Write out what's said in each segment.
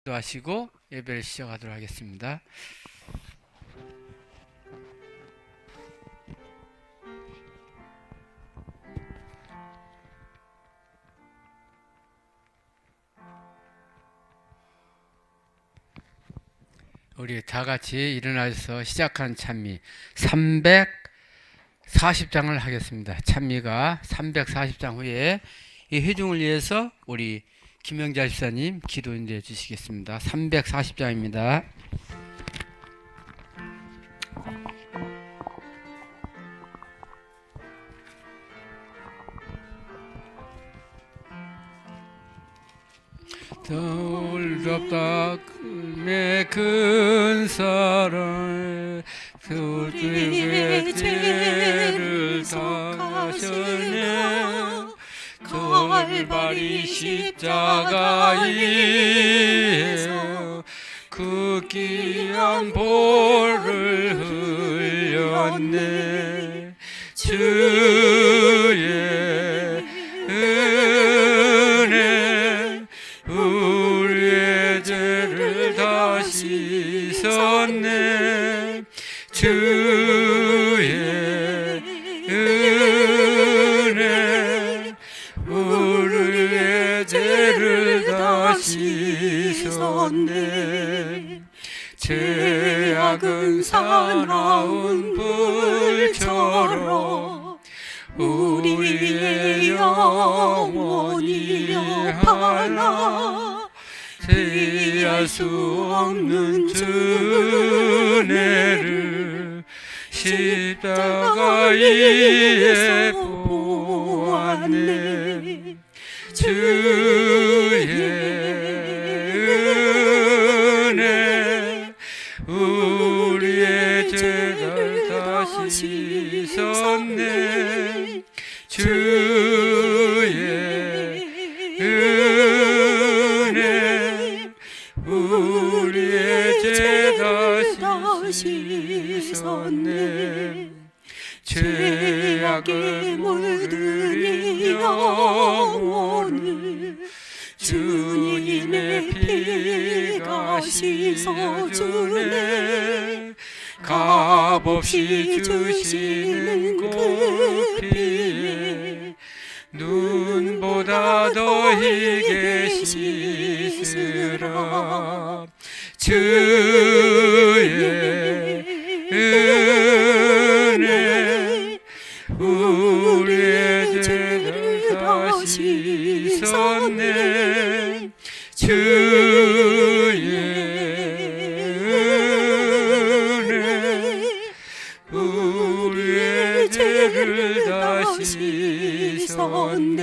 기도하시고 예배를 시작하도록 하겠습니다. 우리 다 같이 일어나서 시작한 찬미 340장을 하겠습니다. 찬미가 340장 후에 이 회중을 위해서 우리 김영자 집사님 기도 인도해 주시겠습니다. 340장입니다. 돌답다 내 큰 사랑 우리의 죄를 당하셨네. 칼바리 십자가에서 그 귀한 볼을 흘렸네. 주의 은혜 우리의 죄를 다 씻었네. 주의 은혜 우리의 죄를 다 씻었네. 죄악은 사나운 불처럼 우리의 영혼이 하나 제할 수 없는 은혜를 십자가에 보았네. 주의 은혜 우리의 죄를 다 씻었네. 주의 은혜 우리의 죄 다 씻었네. 죄악에 물든 이 영혼을 주님의 피가 씻어주네. 값없이 주시는 그 피에 눈보다 더 희게 씻으라. 주의 은혜 우리의 죄를 다 씻었네. 주의 은혜 우리의 죄를 다 씻었네.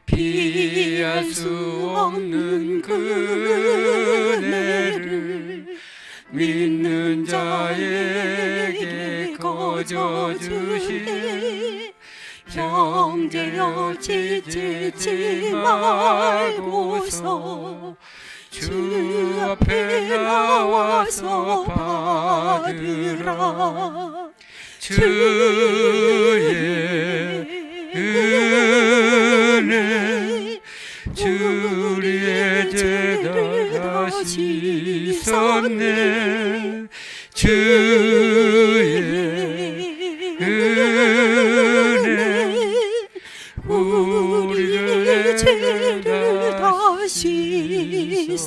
피할 수 없는 그 은혜를 믿는 자에게 거저 주시네. 형제여 지치지 말고서 주 앞에 나와서 받으라. 주의 은혜 우리의 죄를 다 씻었네. 주의 은혜 우리의 죄를 다 씻었네.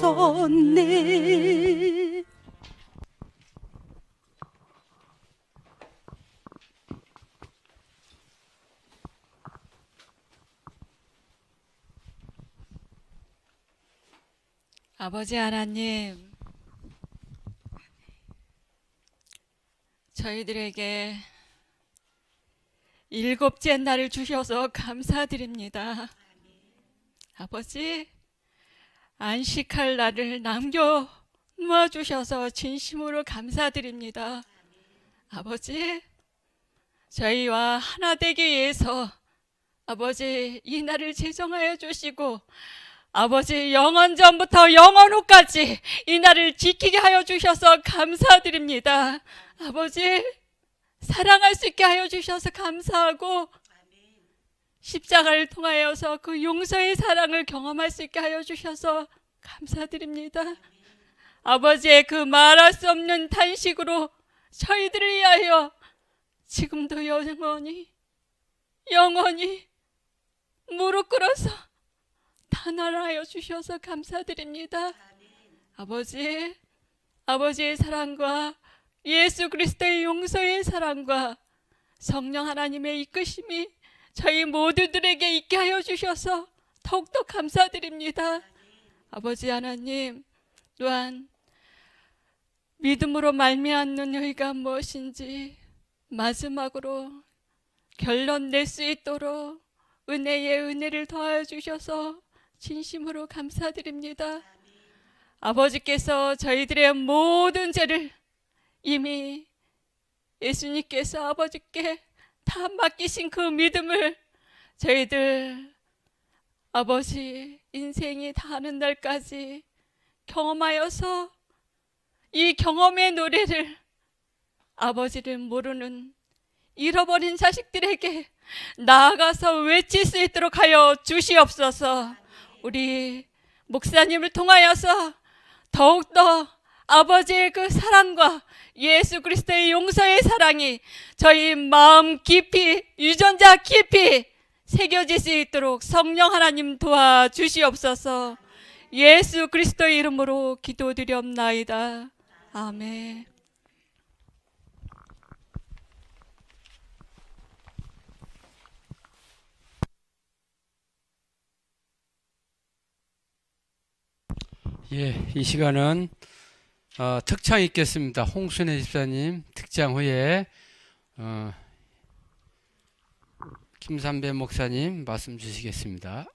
아버지 하나님, 저희들에게 일곱째 날을 주셔서 감사드립니다. 아버지, 안식할 날을 남겨 놓아주셔서 진심으로 감사드립니다. 아버지, 저희와 하나 되기 위해서 아버지 이 날을 제정하여 주시고 아버지 영원 전부터 영원 후까지 이 날을 지키게 하여 주셔서 감사드립니다. 아버지 사랑할 수 있게 하여 주셔서 감사하고 십자가를 통하여서 그 용서의 사랑을 경험할 수 있게 하여 주셔서 감사드립니다. 아버지의 그 말할 수 없는 탄식으로 저희들을 위하여 지금도 영원히 무릎 꿇어서 단언하여 주셔서 감사드립니다. 아버지의 사랑과 예수 그리스도의 용서의 사랑과 성령 하나님의 이끄심이 저희 모두들에게 있게 하여 주셔서 더욱더 감사드립니다. 아버지 하나님, 또한 믿음으로 말미암는 의가 무엇인지 마지막으로 결론 낼 수 있도록 은혜에 은혜를 더하여 주셔서 진심으로 감사드립니다. 아버지께서 저희들의 모든 죄를 이미 예수님께서 아버지께 다 맡기신 그 믿음을 저희들 아버지 인생이 다하는 날까지 경험하여서 이 경험의 노래를 아버지를 모르는 잃어버린 자식들에게 나아가서 외칠 수 있도록 하여 주시옵소서. 우리 목사님을 통하여서 더욱더 아버지의 그 사랑과 예수 그리스도의 용서의 사랑이 저희 마음 깊이, 유전자 깊이 새겨질 수 있도록 성령 하나님 도와주시옵소서. 예수 그리스도의 이름으로 기도드리옵나이다. 아멘. 예, 이 시간은 특창이 있겠습니다. 홍순혜 집사님 특장 후에 김삼배 목사님 말씀 주시겠습니다.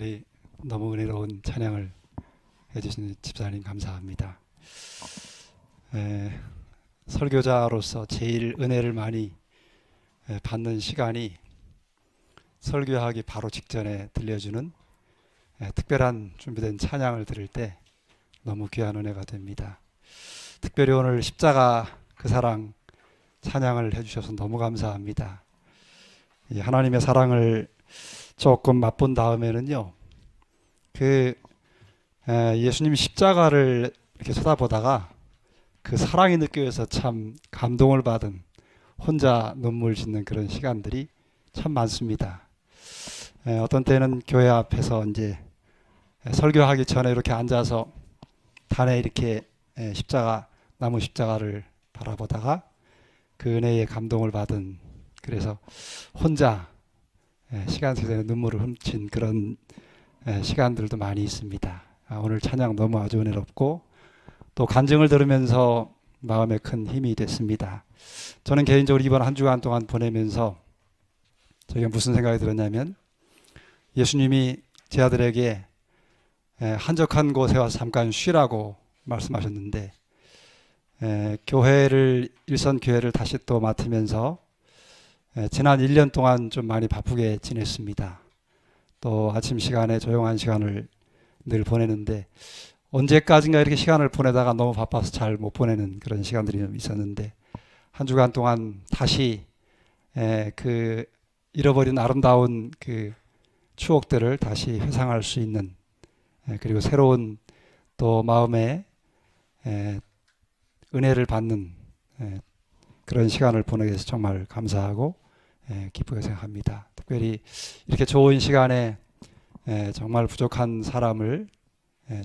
우리 너무 은혜로운 찬양을 해주신 집사님 감사합니다. 설교자로서 제일 은혜를 많이 받는 시간이 설교하기 바로 직전에 들려주는 특별한 준비된 찬양을 들을 때 너무 귀한 은혜가 됩니다. 특별히 오늘 십자가 그 사랑 찬양을 해주셔서 너무 감사합니다. 이 하나님의 사랑을 조금 맛본 다음에는요, 예수님 십자가를 이렇게 쳐다보다가 그 사랑이 느껴져서 참 감동을 받은, 혼자 눈물 짓는 그런 시간들이 참 많습니다. 어떤 때는 교회 앞에서 이제 설교하기 전에 이렇게 앉아서 단에 이렇게 나무 십자가를 바라보다가 그 은혜에 감동을 받은, 그래서 혼자 시간 속에 눈물을 훔친 그런 시간들도 많이 있습니다. 오늘 찬양 너무 아주 은혜롭고 또 간증을 들으면서 마음에 큰 힘이 됐습니다. 저는 개인적으로 이번 한 주간 동안 보내면서 저희가 무슨 생각이 들었냐면, 예수님이 제 아들에게 한적한 곳에 와서 잠깐 쉬라고 말씀하셨는데, 일선 교회를 다시 또 맡으면서 지난 1년 동안 좀 많이 바쁘게 지냈습니다. 또 아침 시간에 조용한 시간을 늘 보내는데, 언제까지인가 이렇게 시간을 보내다가 너무 바빠서 잘 못 보내는 그런 시간들이 있었는데, 한 주간 동안 다시 그 잃어버린 아름다운 그 추억들을 다시 회상할 수 있는, 그리고 새로운 또 마음에 은혜를 받는 그런 시간을 보내게 돼서 정말 감사하고 기쁘게 생각합니다. 특별히 이렇게 좋은 시간에 정말 부족한 사람을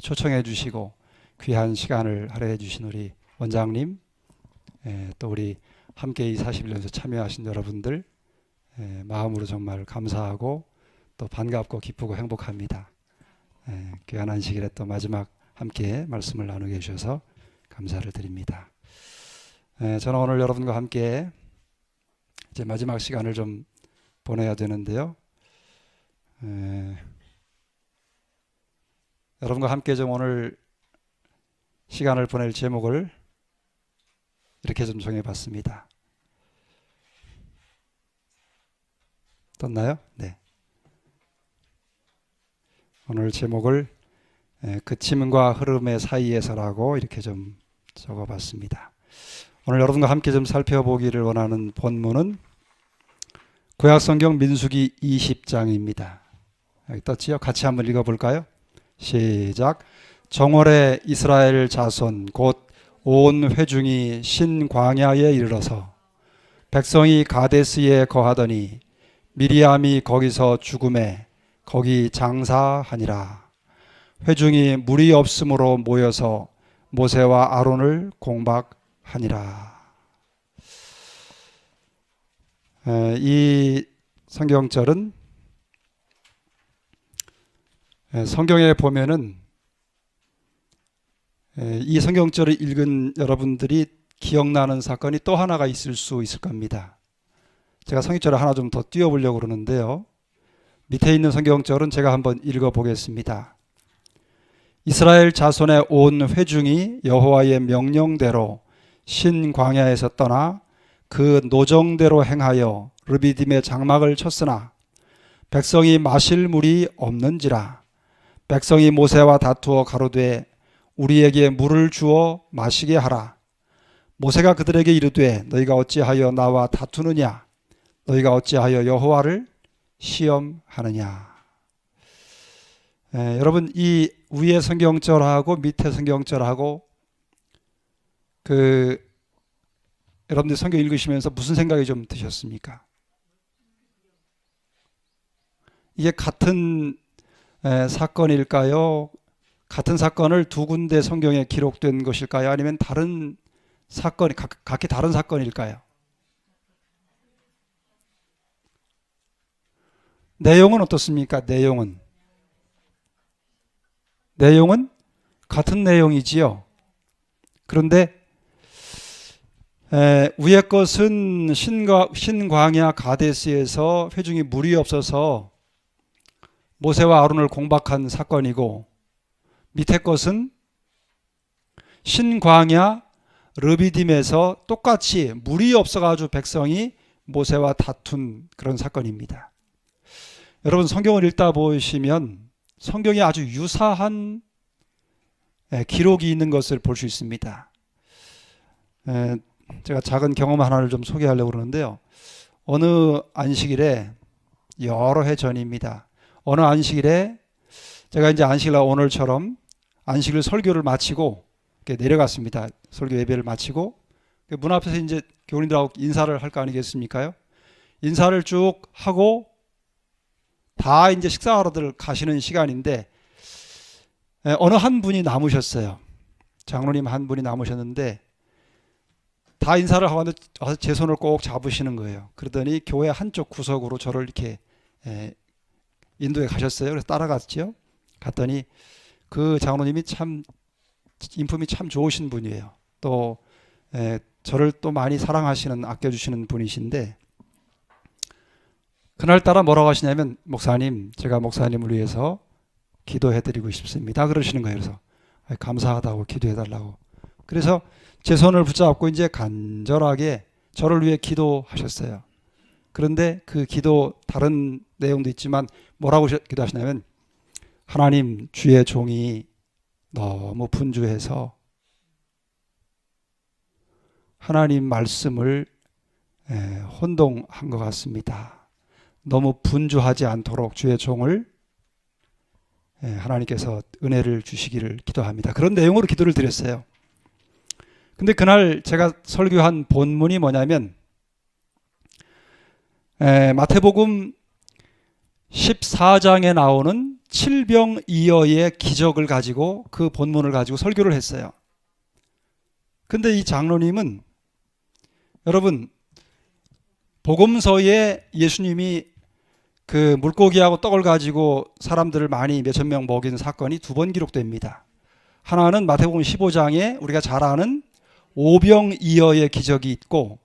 초청해 주시고 귀한 시간을 할애해 주신 우리 원장님, 또 우리 함께 이 41년에서 참여하신 여러분들, 마음으로 정말 감사하고 또 반갑고 기쁘고 행복합니다. 귀한 안식일에 또 마지막 함께 말씀을 나누게 해주셔서 감사를 드립니다. 저는 오늘 여러분과 함께 이제 마지막 시간을 좀 보내야 되는데요. 여러분과 함께 좀 오늘 시간을 보낼 제목을 이렇게 좀 정해봤습니다. 떴나요? 네. 오늘 제목을 그침과 흐름의 사이에서라고 이렇게 좀 적어봤습니다. 오늘 여러분과 함께 좀 살펴보기를 원하는 본문은 구약성경 민수기 20장입니다. 여기 떴지요? 같이 한번 읽어볼까요? 시작. 정월에 이스라엘 자손 곧 온 회중이 신광야에 이르러서 백성이 가데스에 거하더니 미리암이 거기서 죽음에 거기 장사하니라. 회중이 물이 없으므로 모여서 모세와 아론을 공박하니라. 이 성경절은 성경에 보면은 이 성경절을 읽은 여러분들이 기억나는 사건이 또 하나가 있을 수 있을 겁니다. 제가 성경절을 하나 좀 더 띄워보려고 그러는데요. 밑에 있는 성경절은 제가 한번 읽어보겠습니다. 이스라엘 자손의 온 회중이 여호와의 명령대로 신광야에서 떠나 그 노정대로 행하여 르비딤의 장막을 쳤으나 백성이 마실 물이 없는지라. 백성이 모세와 다투어 가로되 우리에게 물을 주어 마시게 하라. 모세가 그들에게 이르되 너희가 어찌하여 나와 다투느냐. 너희가 어찌하여 여호와를 시험하느냐. 여러분, 이 위에 성경절하고 밑에 성경절하고 여러분들 성경 읽으시면서 무슨 생각이 좀 드셨습니까? 이게 같은 사건일까요? 같은 사건을 두 군데 성경에 기록된 것일까요? 아니면 다른 사건이 각기 다른 사건일까요? 내용은 어떻습니까? 내용은 같은 내용이지요. 그런데 위의 것은 신광야 가데스에서 회중이 물이 없어서 모세와 아론을 공박한 사건이고, 밑에 것은 신광야 르비딤에서 똑같이 물이 없어가지고 백성이 모세와 다툰 그런 사건입니다. 여러분, 성경을 읽다 보시면 성경에 아주 유사한 기록이 있는 것을 볼 수 있습니다. 제가 작은 경험 하나를 좀 소개하려고 그러는데요. 어느 안식일에, 여러 해 전입니다. 어느 안식일에 제가 이제 안식일 오늘처럼 안식일 설교를 마치고 이렇게 내려갔습니다. 설교 예배를 마치고 문 앞에서 이제 교우님들하고 인사를 할 거 아니겠습니까요? 인사를 쭉 하고 다 이제 식사하러들 가시는 시간인데 어느 한 분이 남으셨어요. 장로님 한 분이 남으셨는데 다 인사를 하고 와서 제 손을 꼭 잡으시는 거예요. 그러더니 교회 한쪽 구석으로 저를 이렇게 인도에 가셨어요. 그래서 따라갔죠. 갔더니 그 장로님이 참 인품이 참 좋으신 분이에요. 또 저를 또 많이 사랑하시는, 아껴주시는 분이신데, 그날따라 뭐라고 하시냐면, 목사님, 제가 목사님을 위해서 기도해드리고 싶습니다 그러시는 거예요. 그래서 감사하다고 기도해달라고. 그래서 제 손을 붙잡고 이제 간절하게 저를 위해 기도하셨어요. 그런데 그 기도 다른 내용도 있지만 뭐라고 기도하시냐면, 하나님, 주의 종이 너무 분주해서 하나님 말씀을 혼동한 것 같습니다. 너무 분주하지 않도록 주의 종을 하나님께서 은혜를 주시기를 기도합니다. 그런 내용으로 기도를 드렸어요. 근데 그날 제가 설교한 본문이 뭐냐면 마태복음 14장에 나오는 칠병이어의 기적을 가지고, 그 본문을 가지고 설교를 했어요. 근데 이 장로님은, 여러분, 복음서에 예수님이 그 물고기하고 떡을 가지고 사람들을 많이 몇천 명 먹인 사건이 두 번 기록됩니다. 하나는 마태복음 15장에 우리가 잘 아는 오병이어의 기적이 있고,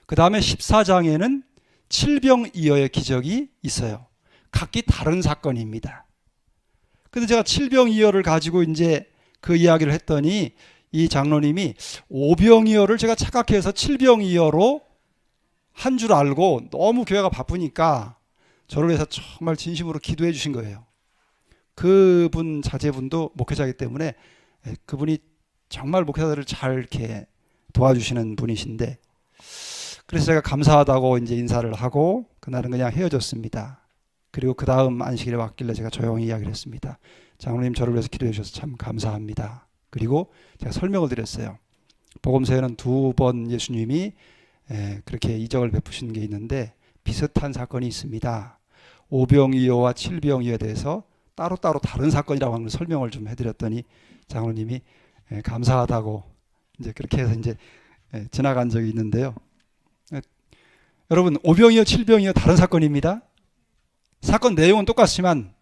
그 다음에 14장에는 칠병이어의 기적이 있어요. 각기 다른 사건입니다. 근데 제가 칠병이어를 가지고 이제 그 이야기를 했더니 이 장로님이 오병이어를 제가 착각해서 칠병이어로 한 줄 알고 너무 교회가 바쁘니까 저를 위해서 정말 진심으로 기도해 주신 거예요. 그분 자제분도 목회자이기 때문에 그분이 정말 목회자들을 잘 이렇게 도와주시는 분이신데, 그래서 제가 감사하다고 이제 인사를 하고 그날은 그냥 헤어졌습니다. 그리고 그 다음 안식일에 왔길래 제가 조용히 이야기를 했습니다. 장로님, 저를 위해서 기도해 주셔서 참 감사합니다. 그리고 제가 설명을 드렸어요. 복음서에는 두 번 예수님이 그렇게 이적을 베푸신 게 있는데 비슷한 사건이 있습니다. 오병이어와 칠병이어에 대해서 따로따로 다른 사건이라고 하는 설명을 좀 해드렸더니 장로님이 감사하다고 이제 그렇게 해서 이제 지나간 적이 있는데요. 여러분, 오병이어, 칠병이어 다른 사건입니다. 사건 내용은 똑같지만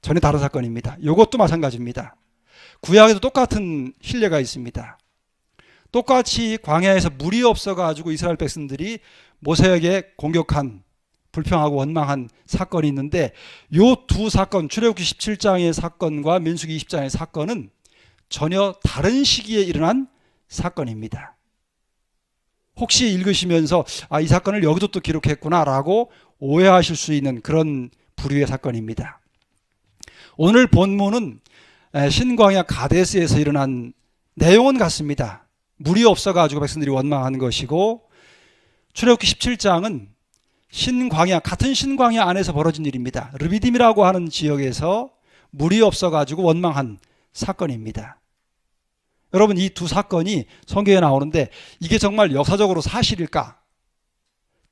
전혀 다른 사건입니다. 이것도 마찬가지입니다. 구약에도 똑같은 신뢰가 있습니다. 똑같이 광야에서 물이 없어가지고 이스라엘 백성들이 모세에게 공격한, 불평하고 원망한 사건이 있는데, 이 두 사건, 출애굽기 17장의 사건과 민수기 20장의 사건은 전혀 다른 시기에 일어난 사건입니다. 혹시 읽으시면서 이 사건을 여기도 또 기록했구나라고 오해하실 수 있는 그런 부류의 사건입니다. 오늘 본문은 신광야 가데스에서 일어난 내용은 같습니다. 물이 없어가지고 백성들이 원망한 것이고, 출애굽기 17장은 같은 신광야 안에서 벌어진 일입니다. 르비딤이라고 하는 지역에서 물이 없어가지고 원망한 사건입니다. 여러분, 이 두 사건이 성경에 나오는데 이게 정말 역사적으로 사실일까?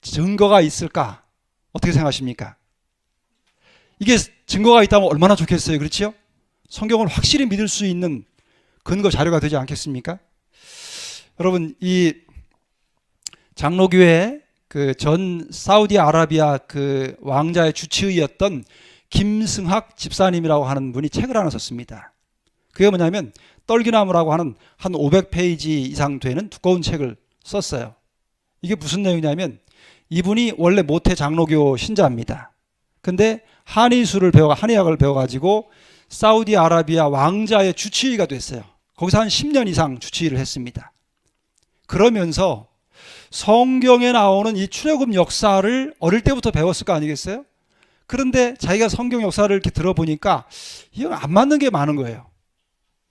증거가 있을까? 어떻게 생각하십니까? 이게 증거가 있다면 얼마나 좋겠어요. 그렇지요? 성경을 확실히 믿을 수 있는 근거 자료가 되지 않겠습니까? 여러분, 이 장로교회 그 전 사우디아라비아 그 왕자의 주치의였던 김승학 집사님이라고 하는 분이 책을 하나 썼습니다. 그게 뭐냐면 떨기나무라고 하는 한 500페이지 이상 되는 두꺼운 책을 썼어요. 이게 무슨 내용이냐면, 이분이 원래 모태 장로교 신자입니다. 근데 한의학을 배워가지고 사우디아라비아 왕자의 주치의가 됐어요. 거기서 한 10년 이상 주치의를 했습니다. 그러면서 성경에 나오는 이 출애굽 역사를 어릴 때부터 배웠을 거 아니겠어요? 그런데 자기가 성경 역사를 이렇게 들어보니까 이건 안 맞는 게 많은 거예요.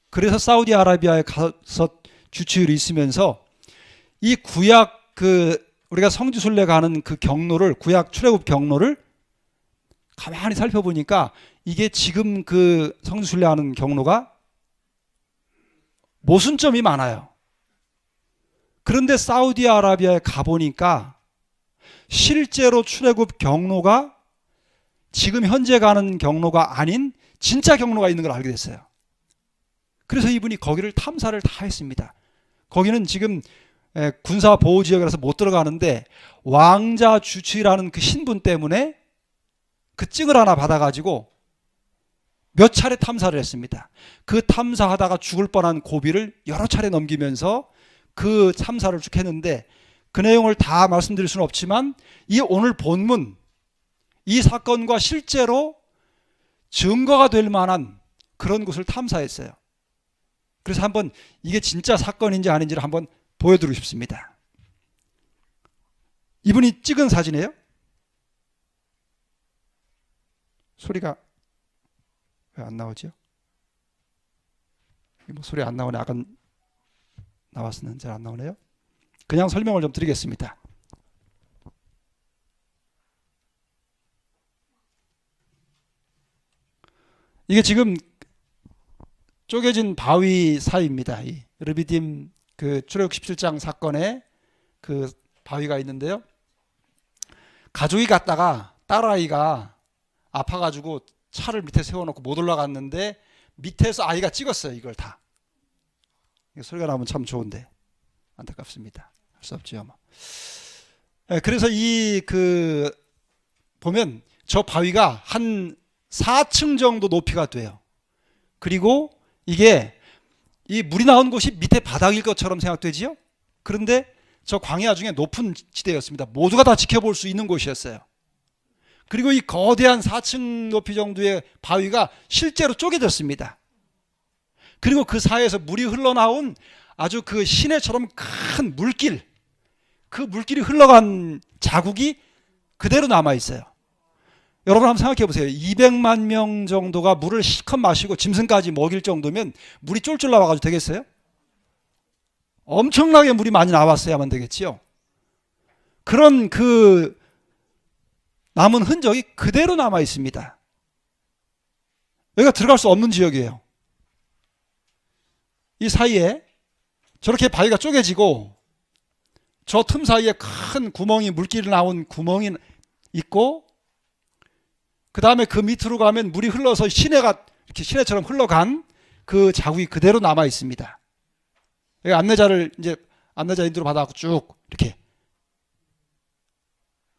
그래서 사우디아라비아에 가서 주치의로 있으면서 이 구약 우리가 성지순례 가는 그 경로를, 구약 출애굽 경로를 가만히 살펴보니까 이게 지금 그 성지순례 하는 경로가 모순점이 많아요. 그런데 사우디아라비아에 가보니까 실제로 출애굽 경로가 지금 현재 가는 경로가 아닌 진짜 경로가 있는 걸 알게 됐어요. 그래서 이분이 거기를 탐사를 다 했습니다. 거기는 지금 군사 보호 지역이라서 못 들어가는데 왕자 주치라는 그 신분 때문에 그 증을 하나 받아가지고 몇 차례 탐사를 했습니다. 그 탐사하다가 죽을 뻔한 고비를 여러 차례 넘기면서 그 탐사를 쭉 했는데 그 내용을 다 말씀드릴 수는 없지만 이 오늘 본문, 이 사건과 실제로 증거가 될 만한 그런 곳을 탐사했어요. 그래서 한번 이게 진짜 사건인지 아닌지를 한번 보여드리고 싶습니다. 이분이 찍은 사진이에요? 소리가 왜 안 나오죠? 뭐 소리 안 나오네. 아까 나왔었는데 잘 안 나오네요. 그냥 설명을 좀 드리겠습니다. 이게 지금 쪼개진 바위 사이입니다. 이 르비딤 그 출애굽 17장 사건에 그 바위가 있는데요. 가족이 갔다가 딸아이가 아파가지고 차를 밑에 세워놓고 못 올라갔는데 밑에서 아이가 찍었어요. 이걸 다. 소리가 나면 참 좋은데 안타깝습니다. 할 수 없죠. 뭐. 그래서 보면 저 바위가 한 4층 정도 높이가 돼요. 그리고 이게 이 물이 나온 곳이 밑에 바닥일 것처럼 생각되지요. 그런데 저 광야 중에 높은 지대였습니다. 모두가 다 지켜볼 수 있는 곳이었어요. 그리고 이 거대한 4층 높이 정도의 바위가 실제로 쪼개졌습니다. 그리고 그 사이에서 물이 흘러나온 아주 그 시내처럼 큰 물길, 그 물길이 흘러간 자국이 그대로 남아 있어요. 여러분 한번 생각해 보세요. 200만 명 정도가 물을 실컷 마시고 짐승까지 먹일 정도면 물이 쫄쫄 나와가지고 되겠어요? 엄청나게 물이 많이 나왔어야만 되겠지요. 그런 그 남은 흔적이 그대로 남아 있습니다. 여기가 들어갈 수 없는 지역이에요. 이 사이에 저렇게 바위가 쪼개지고 저 틈 사이에 큰 구멍이, 물길이 나온 구멍이 있고, 그 다음에 그 밑으로 가면 물이 흘러서 시내가 이렇게 시내처럼 흘러간 그 자국이 그대로 남아 있습니다. 여기 안내자 인도로 받아갖고 쭉 이렇게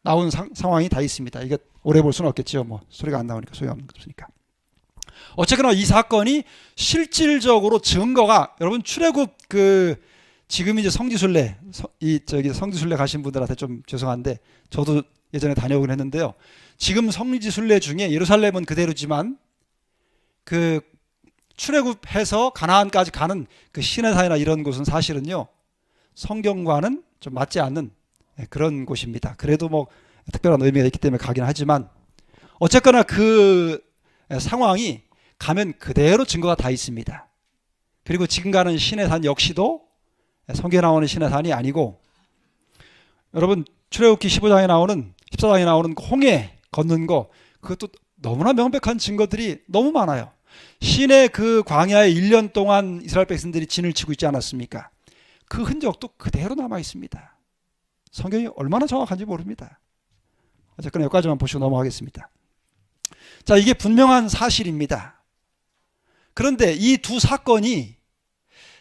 나온 상황이 다 있습니다. 이게 오래 볼 수는 없겠죠. 뭐 소리가 안 나오니까, 소용없는 거 없으니까. 어쨌거나 이 사건이 실질적으로 증거가, 여러분 출애굽 지금 이제 성지순례 성지순례 가신 분들한테 좀 죄송한데 저도 예전에 다녀오긴 했는데요. 지금 성지순례 중에 예루살렘은 그대로지만 그 출애굽해서 가나안까지 가는 그 시내산이나 이런 곳은 사실은요 성경과는 좀 맞지 않는 그런 곳입니다. 그래도 뭐 특별한 의미가 있기 때문에 가긴 하지만 어쨌거나 그 상황이 가면 그대로 증거가 다 있습니다. 그리고 지금 가는 시내산 역시도 성경에 나오는 시내산이 아니고, 여러분 출애굽기 14장에 나오는 홍해 걷는 거, 그것도 너무나 명백한 증거들이 너무 많아요. 시내 그 광야에 1년 동안 이스라엘 백성들이 진을 치고 있지 않았습니까? 그 흔적도 그대로 남아 있습니다. 성경이 얼마나 정확한지 모릅니다. 어쨌거나 여기까지만 보시고 넘어가겠습니다. 자, 이게 분명한 사실입니다. 그런데 이 두 사건이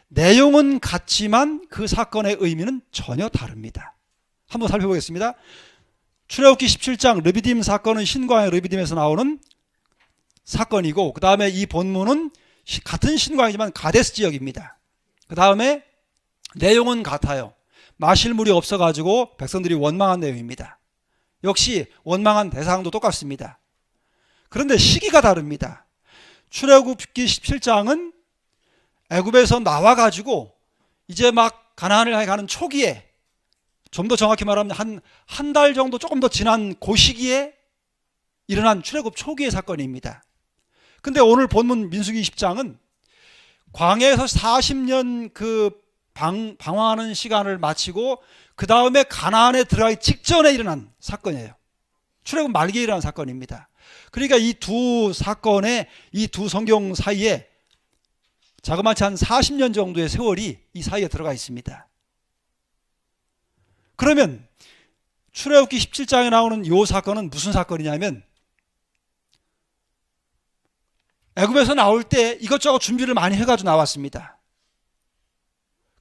내용은 같지만 그 사건의 의미는 전혀 다릅니다. 한번 살펴보겠습니다. 출애굽기 17장 르비딤 사건은 신광야 르비딤에서 나오는 사건이고, 그 다음에 이 본문은 같은 신광이지만 가데스 지역입니다. 그 다음에 내용은 같아요. 마실 물이 없어가지고 백성들이 원망한 내용입니다. 역시 원망한 대상도 똑같습니다. 그런데 시기가 다릅니다. 출애굽기 17장은 애굽에서 나와가지고 이제 막 가나안을 향해 가는 초기에, 좀 더 정확히 말하면 한 달 정도 조금 더 지난 그 시기에 일어난 출애굽 초기의 사건입니다. 근데 오늘 본문 민수기 20장은 광야에서 40년 방황하는 시간을 마치고 그 다음에 가나안에 들어가기 직전에 일어난 사건이에요. 출애굽 말기에 일어난 사건입니다. 그러니까 이 두 사건의, 이 두 성경 사이에 자그마치 한 40년 정도의 세월이 이 사이에 들어가 있습니다. 그러면 출애굽기 17장에 나오는 이 사건은 무슨 사건이냐면, 애굽에서 나올 때 이것저것 준비를 많이 해가지고 나왔습니다.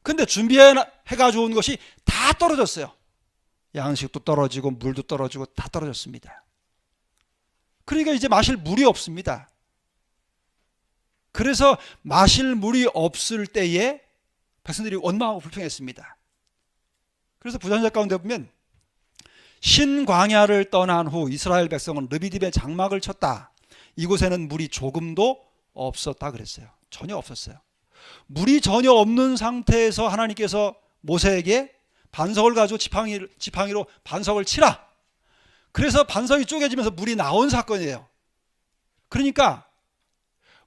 근데 준비해가지고 온 것이 다 떨어졌어요. 양식도 떨어지고 물도 떨어지고 다 떨어졌습니다. 그러니까 이제 마실 물이 없습니다. 그래서 마실 물이 없을 때에 백성들이 원망하고 불평했습니다. 그래서 부전절 가운데 보면 신광야를 떠난 후 이스라엘 백성은 르비딤에 장막을 쳤다. 이곳에는 물이 조금도 없었다 그랬어요. 전혀 없었어요. 물이 전혀 없는 상태에서 하나님께서 모세에게 반석을 가지고 지팡이로 반석을 치라. 그래서 반석이 쪼개지면서 물이 나온 사건이에요. 그러니까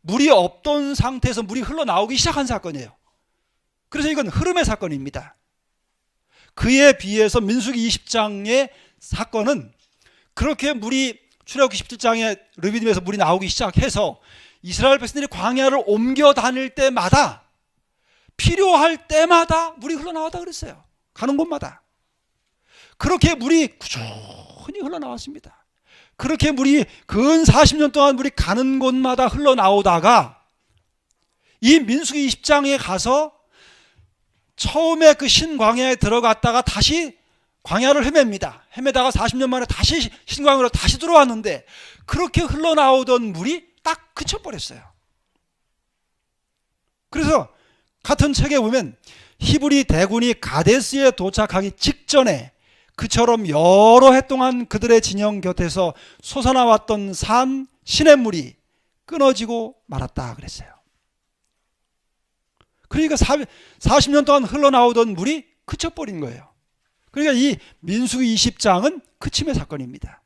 물이 없던 상태에서 물이 흘러나오기 시작한 사건이에요. 그래서 이건 흐름의 사건입니다. 그에 비해서 민수기 20장의 사건은 그렇게 물이 출애굽기 17장에 르비딤에서 물이 나오기 시작해서 이스라엘 백성들이 광야를 옮겨 다닐 때마다, 필요할 때마다 물이 흘러나왔다 그랬어요. 가는 곳마다. 그렇게 물이 꾸준히 흘러나왔습니다. 그렇게 물이 근 40년 동안 물이 가는 곳마다 흘러나오다가 이 민수기 20장에 가서 처음에 그 신광야에 들어갔다가 다시 광야를 헤맵니다. 헤매다가 40년 만에 다시 신광야로 다시 들어왔는데 그렇게 흘러나오던 물이 딱 그쳐버렸어요. 그래서 같은 책에 보면 히브리 대군이 가데스에 도착하기 직전에 그처럼 여러 해 동안 그들의 진영 곁에서 솟아나왔던 산 시냇물이 끊어지고 말았다 그랬어요. 그러니까 40년 동안 흘러나오던 물이 그쳐버린 거예요. 그러니까 이 민수기 20장은 그침의 사건입니다.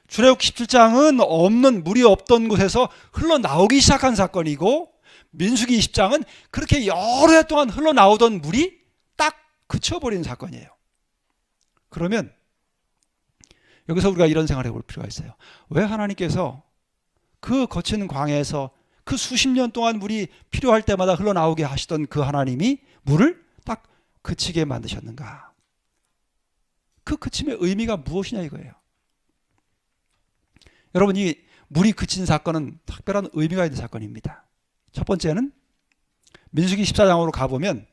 출애굽기 17장은 없는, 물이 없던 곳에서 흘러나오기 시작한 사건이고, 민수기 20장은 그렇게 여러 해 동안 흘러나오던 물이 딱 그쳐버린 사건이에요. 그러면 여기서 우리가 이런 생각을 해볼 필요가 있어요. 왜 하나님께서 그 거친 광야에서 그 수십 년 동안 물이 필요할 때마다 흘러나오게 하시던 그 하나님이 물을 딱 그치게 만드셨는가? 그 그침의 의미가 무엇이냐 이거예요. 여러분, 이 물이 그친 사건은 특별한 의미가 있는 사건입니다. 첫 번째는 민수기 14장으로 가보면,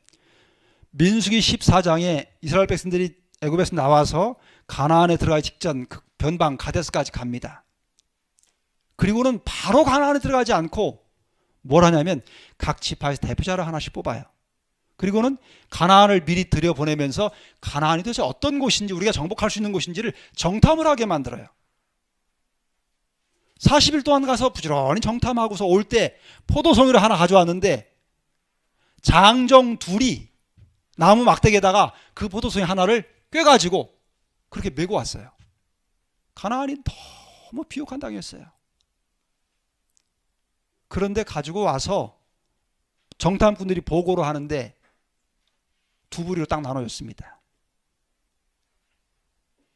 민수기 14장에 이스라엘 백성들이 애굽에서 나와서 가나안에 들어가기 직전 그 변방 가데스까지 갑니다. 그리고는 바로 가나안에 들어가지 않고 뭘 하냐면 각 지파에서 대표자를 하나씩 뽑아요. 그리고는 가나안을 미리 들여보내면서 가나안이 도대체 어떤 곳인지, 우리가 정복할 수 있는 곳인지를 정탐을 하게 만들어요. 40일 동안 가서 부지런히 정탐하고서 올 때 포도송이를 하나 가져왔는데 장정 둘이 나무 막대기에다가 그 포도송이 하나를 꿰가지고 그렇게 메고 왔어요. 가나안이 너무 비옥한 땅이었어요. 그런데 가지고 와서 정탐꾼들이 보고를 하는데 두 부리로 딱 나눠졌습니다.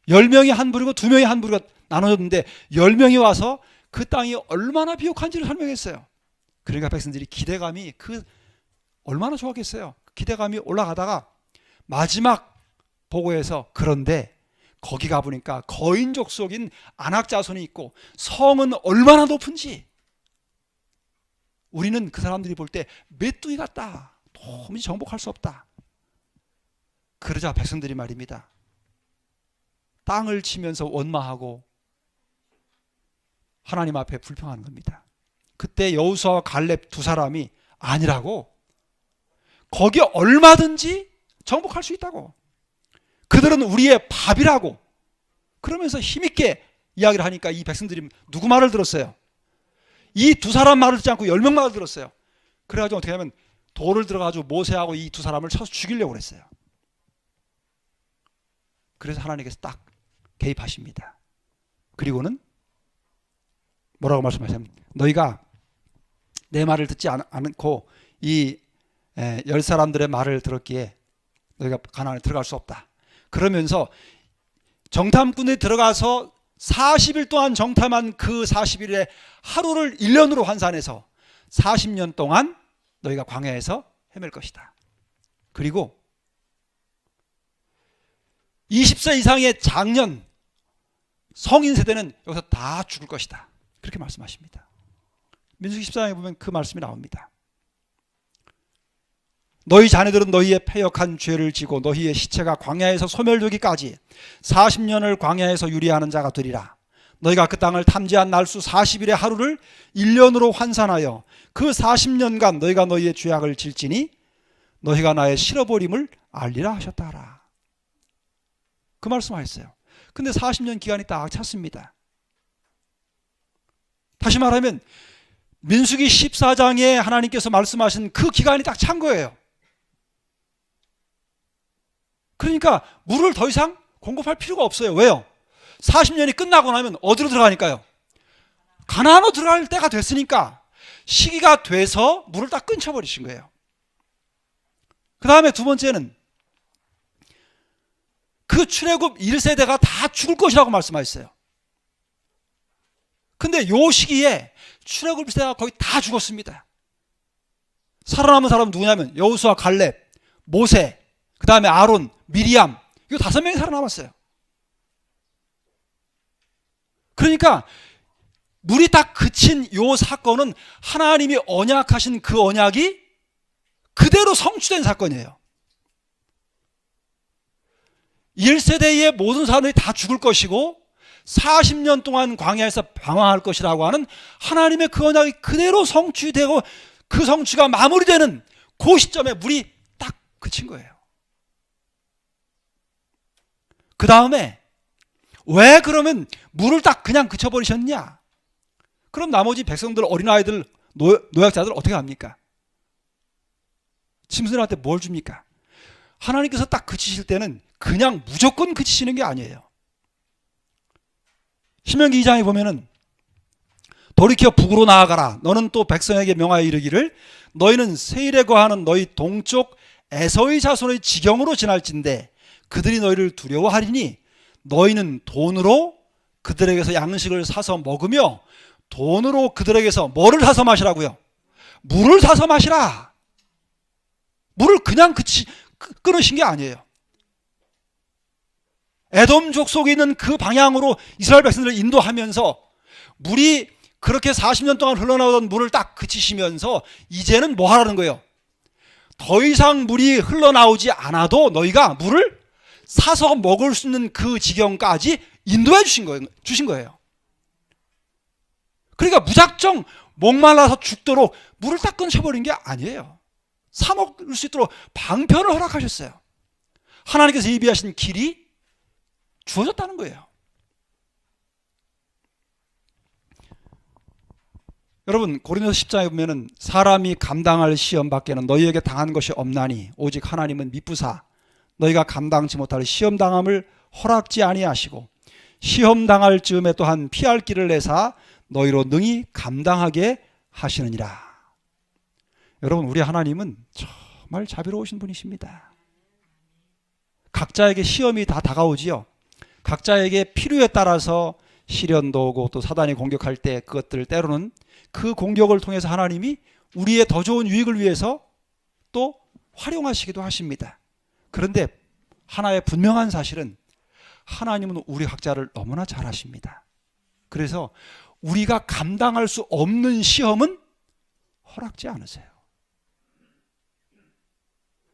10명이 한 부리고 2명이 한 부리가 나눠졌는데 10명이 와서 그 땅이 얼마나 비옥한지를 설명했어요. 그러니까 백성들이 기대감이 얼마나 좋았겠어요. 기대감이 올라가다가 마지막 보고에서, 그런데 거기 가보니까 거인족 속인 아낙 자손이 있고 성은 얼마나 높은지 우리는 그 사람들이 볼 때 메뚜기 같다. 도무지 정복할 수 없다. 그러자 백성들이 말입니다. 땅을 치면서 원망하고 하나님 앞에 불평하는 겁니다. 그때 여호수아와 갈렙 두 사람이 아니라고, 거기 얼마든지 정복할 수 있다고, 그들은 우리의 밥이라고, 그러면서 힘있게 이야기를 하니까 이 백성들이 누구 말을 들었어요? 이 두 사람 말을 듣지 않고 10명 말을 들었어요. 그래가지고 어떻게 하면 돌을 들어가지고 모세하고 이 두 사람을 쳐서 죽이려고 그랬어요. 그래서 하나님께서 딱 개입하십니다. 그리고는 뭐라고 말씀하시냐면 너희가 내 말을 듣지 않고 이 10사람들의 말을 들었기에 너희가 가나안에 들어갈 수 없다. 그러면서 정탐꾼이 들어가서 40일 동안 정탐한 그 40일의 하루를 1년으로 환산해서 40년 동안 너희가 광야에서 헤맬 것이다. 그리고 20세 이상의 장년 성인 세대는 여기서 다 죽을 것이다. 그렇게 말씀하십니다. 민수기 14장에 보면 그 말씀이 나옵니다. 너희 자녀들은 너희의 패역한 죄를 지고 너희의 시체가 광야에서 소멸되기까지 40년을 광야에서 유리하는 자가 되리라. 너희가 그 땅을 탐지한 날수 40일의 하루를 1년으로 환산하여 그 40년간 너희가 너희의 죄악을 질지니 너희가 나의 실어버림을 알리라 하셨다 하라. 그 말씀하셨어요. 근데 40년 기간이 딱 찼습니다. 다시 말하면 민수기 14장에 하나님께서 말씀하신 그 기간이 딱 찬 거예요. 그러니까 물을 더 이상 공급할 필요가 없어요. 왜요? 40년이 끝나고 나면 어디로 들어가니까요? 가나안으로 들어갈 때가 됐으니까 시기가 돼서 물을 딱 끊쳐버리신 거예요. 그 다음에 두 번째는 그 출애굽 1세대가 다 죽을 것이라고 말씀하셨어요. 근데 요 시기에 출애굽 1세대가 거의 다 죽었습니다. 살아남은 사람은 누구냐면 여호수아, 갈렙, 모세, 그 다음에 아론, 미리암, 이거 5명이 살아남았어요. 그러니까 물이 딱 그친 요 사건은 하나님이 언약하신 그 언약이 그대로 성취된 사건이에요. 1세대의 모든 사람들이 다 죽을 것이고 40년 동안 광야에서 방황할 것이라고 하는 하나님의 그 언약이 그대로 성취되고 그 성취가 마무리되는 그 시점에 물이 딱 그친 거예요. 그 다음에 왜 그러면 물을 딱 그냥 그쳐버리셨냐? 그럼 나머지 백성들, 어린아이들, 노약자들 어떻게 합니까? 짐승들한테 뭘 줍니까? 하나님께서 딱 그치실 때는 그냥 무조건 그치시는 게 아니에요. 신명기 2장에 보면은 돌이켜 북으로 나아가라. 너는 또 백성에게 명하여 이르기를 너희는 세일에 거하는 너희 동쪽 에서의 자손의 지경으로 지날진대 그들이 너희를 두려워하리니 너희는 돈으로 그들에게서 양식을 사서 먹으며 돈으로 그들에게서 뭐를 사서 마시라고요? 물을 사서 마시라. 물을 그냥 끊으신 게 아니에요. 에돔 족속에 있는 그 방향으로 이스라엘 백성들을 인도하면서 물이 그렇게 40년 동안 흘러나오던 물을 딱 그치시면서 이제는 뭐 하라는 거예요? 더 이상 물이 흘러나오지 않아도 너희가 물을 사서 먹을 수 있는 그 지경까지 인도해 주신 거예요. 그러니까 무작정 목말라서 죽도록 물을 딱 끊어버린 게 아니에요. 사 먹을 수 있도록 방편을 허락하셨어요. 하나님께서 예비하신 길이 주어졌다는 거예요. 여러분 고린도서 10장에 보면은 사람이 감당할 시험 밖에는 너희에게 당한 것이 없나니 오직 하나님은 미쁘사 너희가 감당치 못할 시험 당함을 허락지 아니하시고 시험 당할 즈음에 또한 피할 길을 내사 너희로 능히 감당하게 하시느니라. 여러분 우리 하나님은 정말 자비로우신 분이십니다. 각자에게 시험이 다 다가오지요. 각자에게 필요에 따라서 시련도 오고 또 사단이 공격할 때 그것들 때로는 그 공격을 통해서 하나님이 우리의 더 좋은 유익을 위해서 또 활용하시기도 하십니다. 그런데 하나의 분명한 사실은 하나님은 우리 각자를 너무나 잘 아십니다. 그래서 우리가 감당할 수 없는 시험은 허락지 않으세요.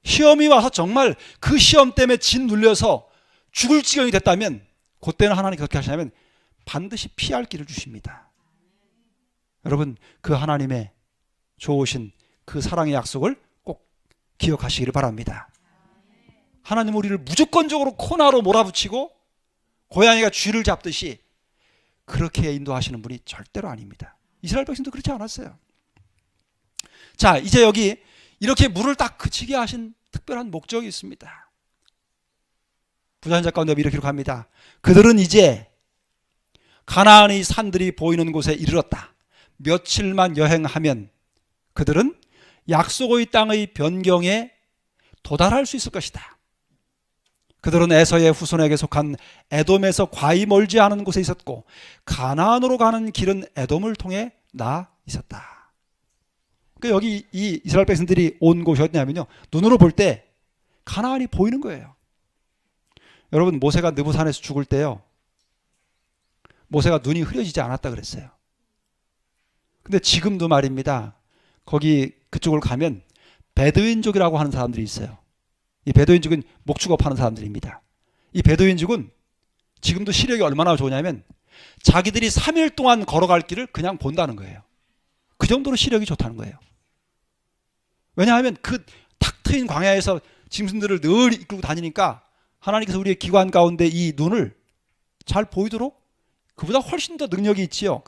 시험이 와서 정말 그 시험 때문에 짓눌려서 죽을 지경이 됐다면 그때는 하나님이 그렇게 하시냐면 반드시 피할 길을 주십니다. 여러분 그 하나님의 좋으신 그 사랑의 약속을 꼭 기억하시기를 바랍니다. 하나님은 우리를 무조건적으로 코너로 몰아붙이고 고양이가 쥐를 잡듯이 그렇게 인도하시는 분이 절대로 아닙니다. 이스라엘 백성도 그렇지 않았어요. 자, 이제 여기 이렇게 물을 딱 그치게 하신 특별한 목적이 있습니다. 부자한 작가 이렇게 기록합니다. 그들은 이제 가나안의 산들이 보이는 곳에 이르렀다. 며칠만 여행하면 그들은 약속의 땅의 변경에 도달할 수 있을 것이다. 그들은 에서의 후손에게 속한 에돔에서 과히 멀지 않은 곳에 있었고 가나안으로 가는 길은 에돔을 통해 나 있었다. 그러니까 여기 이 이스라엘 백성들이 온 곳이 어디냐면요, 눈으로 볼 때 가나안이 보이는 거예요. 여러분, 모세가 느부산에서 죽을 때요, 모세가 눈이 흐려지지 않았다 그랬어요. 근데 지금도 말입니다, 거기 그쪽을 가면 베두인족이라고 하는 사람들이 있어요. 이 베두인족은 목축업하는 사람들입니다. 이 베두인족은 지금도 시력이 얼마나 좋냐면 자기들이 3일 동안 걸어갈 길을 그냥 본다는 거예요. 그 정도로 시력이 좋다는 거예요. 왜냐하면 그 탁 트인 광야에서 짐승들을 늘 이끌고 다니니까 하나님께서 우리의 기관 가운데 이 눈을 잘 보이도록 그보다 훨씬 더 능력이 있지요.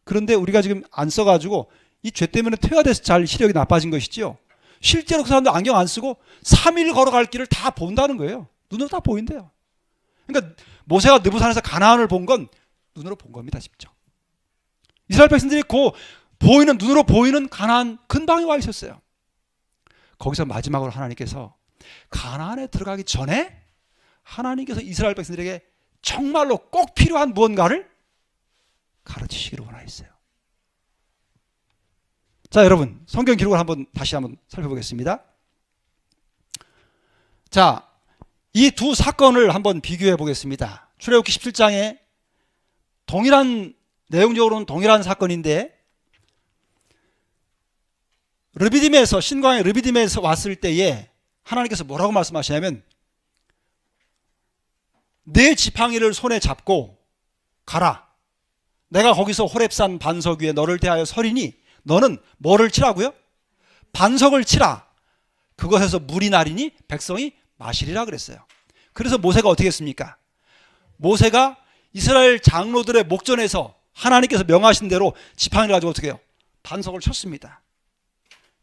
그런데 우리가 지금 안 써가지고 이 죄 때문에 퇴화돼서 잘 시력이 나빠진 것이지요. 실제로 그 사람들 안경 안 쓰고 3일 걸어갈 길을 다 본다는 거예요. 눈으로 다 보인대요. 그러니까 모세가 느부산에서 가나안을 본 건 눈으로 본 겁니다. 직접. 이스라엘 백성들이 그 보이는, 눈으로 보이는 가나안 근방에 와 있었어요. 거기서 마지막으로 하나님께서 가나안에 들어가기 전에 하나님께서 이스라엘 백성들에게 정말로 꼭 필요한 무언가를 가르치시기를 원하였어요. 자, 여러분, 성경 기록을 다시 한번 살펴보겠습니다. 자, 이 두 사건을 한번 비교해 보겠습니다. 출애굽기 17장에 내용적으로는 동일한 사건인데, 신광의 르비딤에서 왔을 때에 하나님께서 뭐라고 말씀하시냐면, 내 지팡이를 손에 잡고 가라. 내가 거기서 호렙산 반석 위에 너를 대하여 서리니 너는 뭐를 치라고요? 반석을 치라. 그것에서 물이 나리니 백성이 마시리라 그랬어요. 그래서 모세가 어떻게 했습니까? 모세가 이스라엘 장로들의 목전에서 하나님께서 명하신 대로 지팡이를 가지고 어떻게 해요? 반석을 쳤습니다.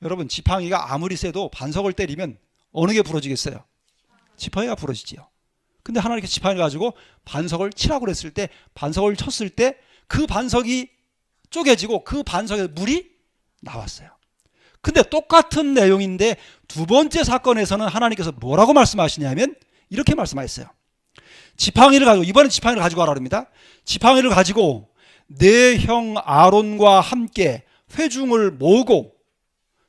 여러분, 지팡이가 아무리 세도 반석을 때리면 어느 게 부러지겠어요? 지팡이가 부러지지요. 근데 하나님께서 지팡이를 가지고 반석을 치라고 그랬을 때, 반석을 쳤을 때 그 반석이 쪼개지고 그 반석에서 물이 나왔어요. 근데 똑같은 내용인데 두 번째 사건에서는 하나님께서 뭐라고 말씀하시냐면 이렇게 말씀하셨어요. 지팡이를 가지고, 이번엔 지팡이를 가지고 가라 그럽니다. 지팡이를 가지고 내 형 아론과 함께 회중을 모으고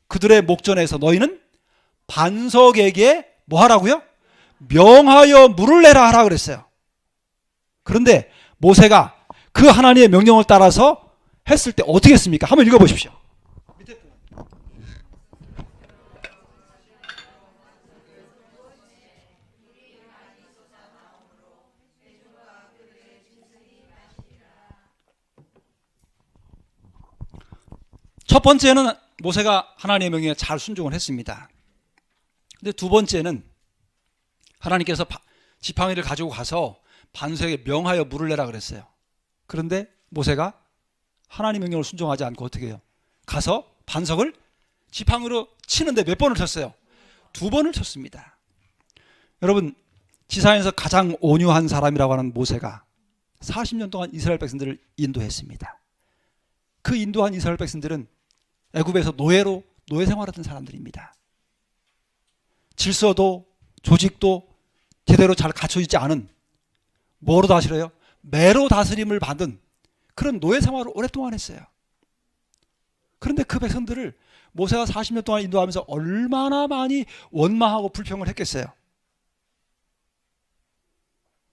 그들의 목전에서 너희는 반석에게 뭐 하라고요? 명하여 물을 내라 하라 그랬어요. 그런데 모세가 그 하나님의 명령을 따라서 했을 때 어떻게 했습니까? 한번 읽어보십시오. 첫 번째는 모세가 하나님의 명령에 잘 순종을 했습니다. 근데 두 번째는 하나님께서 지팡이를 가지고 가서 반석에 명하여 물을 내라 그랬어요. 그런데 모세가 하나님의 명령을 순종하지 않고 어떻게 해요? 가서 반석을 지팡이로 치는데 몇 번을 쳤어요? 2번을 쳤습니다. 여러분, 지상에서 가장 온유한 사람이라고 하는 모세가 40년 동안 이스라엘 백성들을 인도했습니다. 그 인도한 이스라엘 백성들은 애굽에서 노예 생활하던 사람들입니다. 질서도 조직도 제대로 잘 갖춰지지 않은, 뭐로 다스려요? 매로 다스림을 받은 그런 노예 생활을 오랫동안 했어요. 그런데 그 백성들을 모세가 40년 동안 인도하면서 얼마나 많이 원망하고 불평을 했겠어요.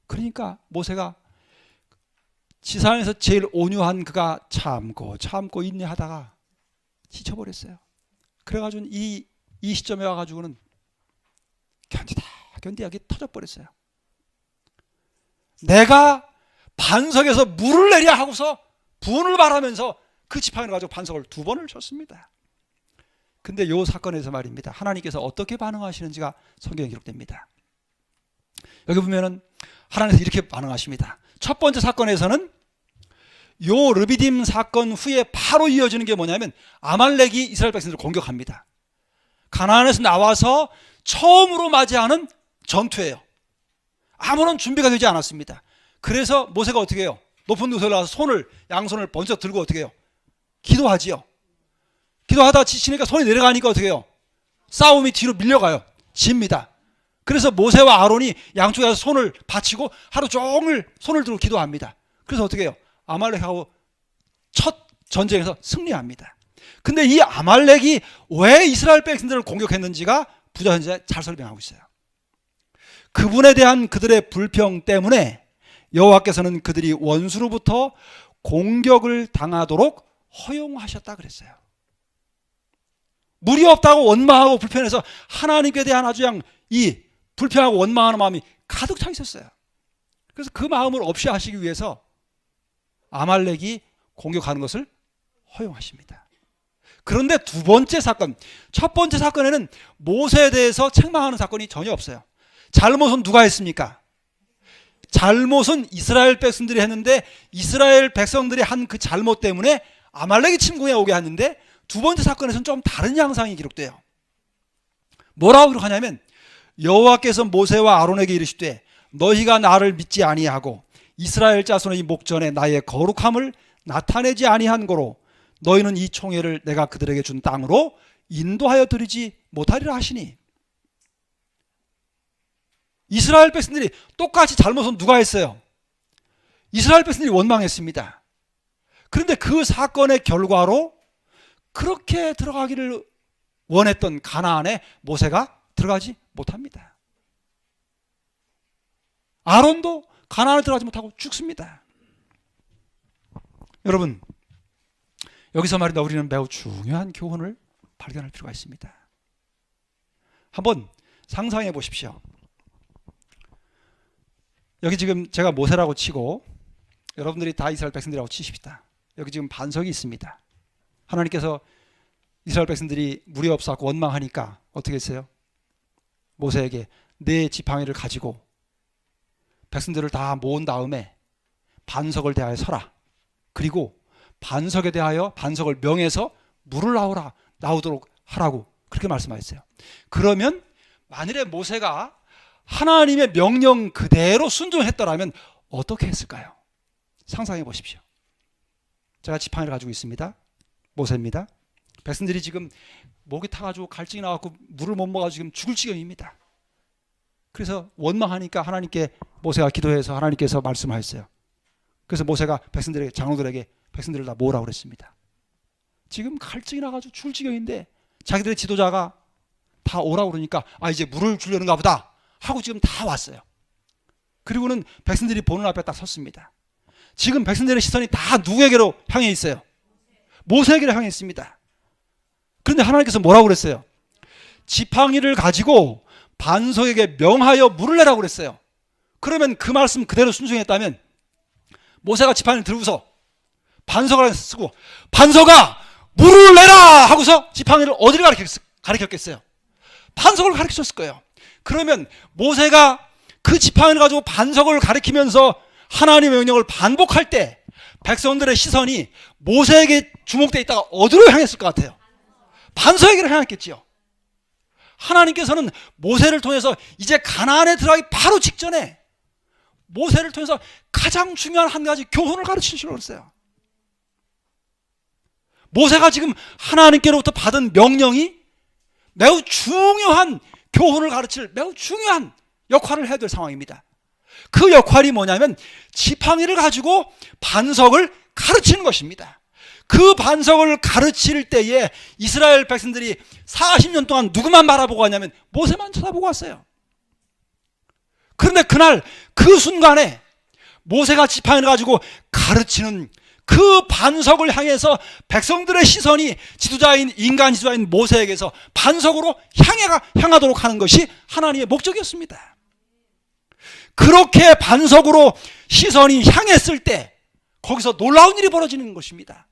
그러니까 모세가 지상에서 제일 온유한 그가 참고 인내하다가 지쳐버렸어요. 그래가지고 이 시점에 와가지고는 견디하기 터져버렸어요. 내가 반석에서 물을 내려 하고서 분을 바라면서 그 지팡이를 가지고 반석을 2번을 쳤습니다. 근데 이 사건에서 말입니다, 하나님께서 어떻게 반응하시는지가 성경에 기록됩니다. 여기 보면은 하나님께서 이렇게 반응하십니다. 첫 번째 사건에서는 요 르비딤 사건 후에 바로 이어지는 게 뭐냐면 아말렉이 이스라엘 백성들을 공격합니다. 가나안에서 나와서 처음으로 맞이하는 전투예요. 아무런 준비가 되지 않았습니다. 그래서 모세가 어떻게 해요? 높은 곳에 올라가서 양손을 번쩍 들고 어떻게 해요? 기도하지요. 기도하다 지치니까 손이 내려가니까 어떻게 해요? 싸움이 뒤로 밀려가요. 집니다. 그래서 모세와 아론이 양쪽에서 손을 받치고 하루 종일 손을 들고 기도합니다. 그래서 어떻게 해요? 아말렉하고 첫 전쟁에서 승리합니다. 근데 이 아말렉이 왜 이스라엘 백성들을 공격했는지가 부자현재 잘 설명하고 있어요. 그분에 대한 그들의 불평 때문에 여호와께서는 그들이 원수로부터 공격을 당하도록 허용하셨다 그랬어요. 물이 없다고 원망하고 불편해서 하나님께 대한 아주 그냥 이 불평하고 원망하는 마음이 가득 차 있었어요. 그래서 그 마음을 없이 하시기 위해서 아말렉이 공격하는 것을 허용하십니다. 그런데 두 번째 사건, 첫 번째 사건에는 모세에 대해서 책망하는 사건이 전혀 없어요. 잘못은 누가 했습니까? 잘못은 이스라엘 백성들이 했는데 이스라엘 백성들이 한 그 잘못 때문에 아말렉이 침공해 오게 하는데 두 번째 사건에서는 좀 다른 양상이 기록돼요. 뭐라고 기록하냐면 여호와께서 모세와 아론에게 이르시되 너희가 나를 믿지 아니하고 이스라엘 자손의 목전에 나의 거룩함을 나타내지 아니한 고로 너희는 이 총회를 내가 그들에게 준 땅으로 인도하여 드리지 못하리라 하시니. 이스라엘 백성들이 똑같이 잘못은 누가 했어요? 이스라엘 백성들이 원망했습니다. 그런데 그 사건의 결과로 그렇게 들어가기를 원했던 가나안에 모세가 들어가지 못합니다. 아론도 가나안에 들어가지 못하고 죽습니다. 여러분, 여기서 말이다 우리는 매우 중요한 교훈을 발견할 필요가 있습니다. 한번 상상해 보십시오. 여기 지금 제가 모세라고 치고 여러분들이 다 이스라엘 백성들이라고 치십시다. 여기 지금 반석이 있습니다. 하나님께서 이스라엘 백성들이 물이 없어서 원망하니까 어떻게 했어요? 모세에게 네 지팡이를 가지고 백성들을 다 모은 다음에 반석을 대하여 서라. 그리고 반석에 대하여 반석을 명해서 물을 나오도록 하라고 그렇게 말씀하셨어요. 그러면 만일에 모세가 하나님의 명령 그대로 순종했더라면 어떻게 했을까요? 상상해 보십시오. 제가 지팡이를 가지고 있습니다. 모세입니다. 백성들이 지금 목이 타가지고 갈증이 나갖고 물을 못 먹어가지고 지금 죽을 지경입니다. 그래서 원망하니까 하나님께 모세가 기도해서 하나님께서 말씀하셨어요. 그래서 모세가 백성들에게 장로들에게 백성들을 다 모으라고 그랬습니다. 지금 갈증이 나가지고 죽을 지경인데 자기들의 지도자가 다 오라고 그러니까 이제 물을 주려는가 보다 하고 지금 다 왔어요. 그리고는 백성들이 보는 앞에 딱 섰습니다. 지금 백성들의 시선이 다 누구에게로 향해 있어요? 모세에게로 향해 있습니다. 그런데 하나님께서 뭐라고 그랬어요? 지팡이를 가지고 반석에게 명하여 물을 내라고 그랬어요. 그러면 그 말씀 그대로 순종했다면 모세가 지팡이를 들고서 반석을 쓰고 반석아 물을 내라 하고서 지팡이를 어디를 가리켰겠어요? 반석을 가리켰을 거예요. 그러면 모세가 그 지팡이를 가지고 반석을 가리키면서 하나님의 명령을 반복할 때 백성들의 시선이 모세에게 주목되어 있다가 어디로 향했을 것 같아요? 반석에게로 향했겠지요. 하나님께서는 모세를 통해서 이제 가나안에 들어가기 바로 직전에 모세를 통해서 가장 중요한 한 가지 교훈을 가르치시려고 했어요. 모세가 지금 하나님께로부터 받은 명령이 매우 중요한 교훈을 가르칠 매우 중요한 역할을 해야 될 상황입니다. 그 역할이 뭐냐면 지팡이를 가지고 반석을 가르치는 것입니다. 그 반석을 가르칠 때에 이스라엘 백성들이 40년 동안 누구만 바라보고 왔냐면 모세만 쳐다보고 왔어요. 그런데 그날 그 순간에 모세가 지팡이를 가지고 가르치는 그 반석을 향해서 백성들의 시선이 인간 지도자인 모세에게서 반석으로 향하도록 하는 것이 하나님의 목적이었습니다. 그렇게 반석으로 시선이 향했을 때 거기서 놀라운 일이 벌어지는 것입니다.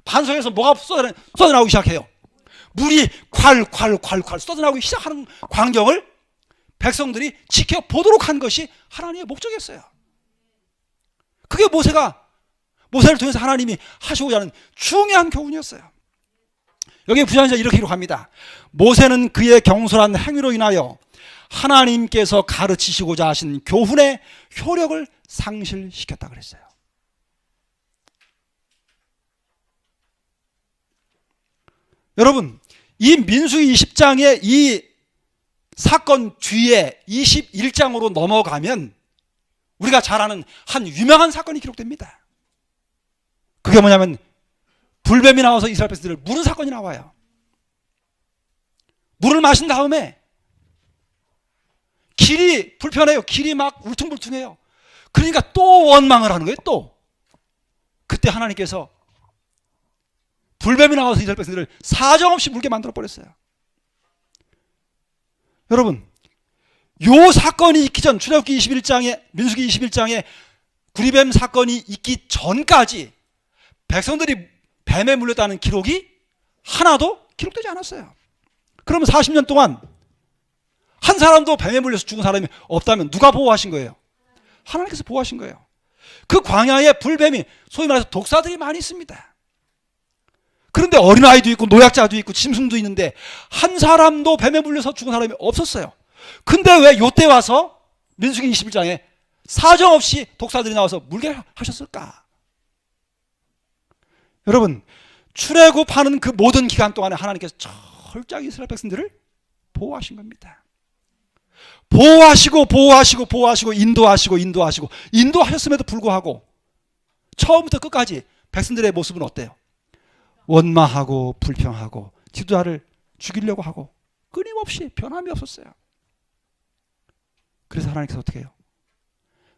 반석에서 뭐가 쏟아나오기 시작해요? 물이 콸콸콸콸 쏟아나오기 시작하는 광경을 백성들이 지켜보도록 한 것이 하나님의 목적이었어요. 그게 모세가 모세를 통해서 하나님이 하시고자 하는 중요한 교훈이었어요. 여기 부자연자 이렇게 기록합니다. 모세는 그의 경솔한 행위로 인하여 하나님께서 가르치시고자 하신 교훈의 효력을 상실시켰다 그랬어요. 여러분, 이 민수기 20장의 이 사건 뒤에 21장으로 넘어가면 우리가 잘 아는 한 유명한 사건이 기록됩니다. 그게 뭐냐면 불뱀이 나와서 이스라엘 백성들을 물은 사건이 나와요. 물을 마신 다음에 길이 불편해요. 길이 막 울퉁불퉁해요. 그러니까 또 원망을 하는 거예요. 또 그때 하나님께서 불뱀이 나와서 이스라엘 백성들을 사정없이 물게 만들어 버렸어요. 여러분, 요 사건이 있기 전, 출애굽기 21장에, 민수기 21장에 구리뱀 사건이 있기 전까지 백성들이 뱀에 물렸다는 기록이 하나도 기록되지 않았어요. 그러면 40년 동안 한 사람도 뱀에 물려서 죽은 사람이 없다면 누가 보호하신 거예요? 하나님께서 보호하신 거예요. 그 광야에 불뱀이, 소위 말해서 독사들이 많이 있습니다. 그런데 어린아이도 있고 노약자도 있고 짐승도 있는데 한 사람도 뱀에 물려서 죽은 사람이 없었어요. 근데 왜 요때 와서 민수기 21장에 사정없이 독사들이 나와서 물게 하셨을까? 여러분, 출애굽하는 그 모든 기간 동안에 하나님께서 철저하게 이스라엘 백성들을 보호하신 겁니다. 보호하시고 인도하셨음에도 불구하고 처음부터 끝까지 백성들의 모습은 어때요? 원망하고 불평하고 지도자를 죽이려고 하고 끊임없이 변함이 없었어요. 그래서 하나님께서 어떻게 해요?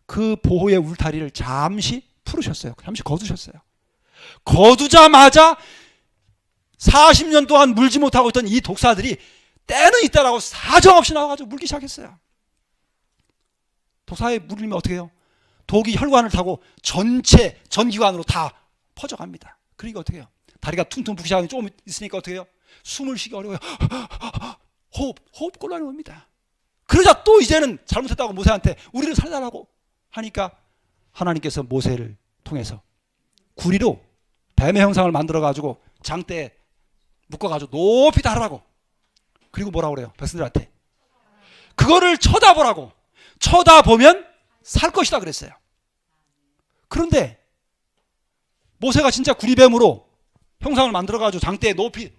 그 보호의 울타리를 잠시 풀으셨어요. 잠시 거두셨어요. 거두자마자 40년 동안 물지 못하고 있던 이 독사들이 때는 있다라고 사정없이 나와가지고 물기 시작했어요. 독사에 물리면 어떻게 해요? 독이 혈관을 타고 전체 전기관으로 다 퍼져갑니다. 그러니까 어떻게 해요? 다리가 퉁퉁 부기 시작하면 조금 있으니까 어떻게 해요? 숨을 쉬기 어려워요. 호흡 곤란이 옵니다. 그러자 또 이제는 잘못했다고 모세한테 우리를 살려달라고 하니까 하나님께서 모세를 통해서 구리로 뱀의 형상을 만들어가지고 장대에 묶어가지고 높이 달으라고, 그리고 뭐라고 그래요? 백성들한테 그거를 쳐다보라고, 쳐다보면 살 것이다 그랬어요. 그런데 모세가 진짜 구리뱀으로 형상을 만들어가지고 장대에 높이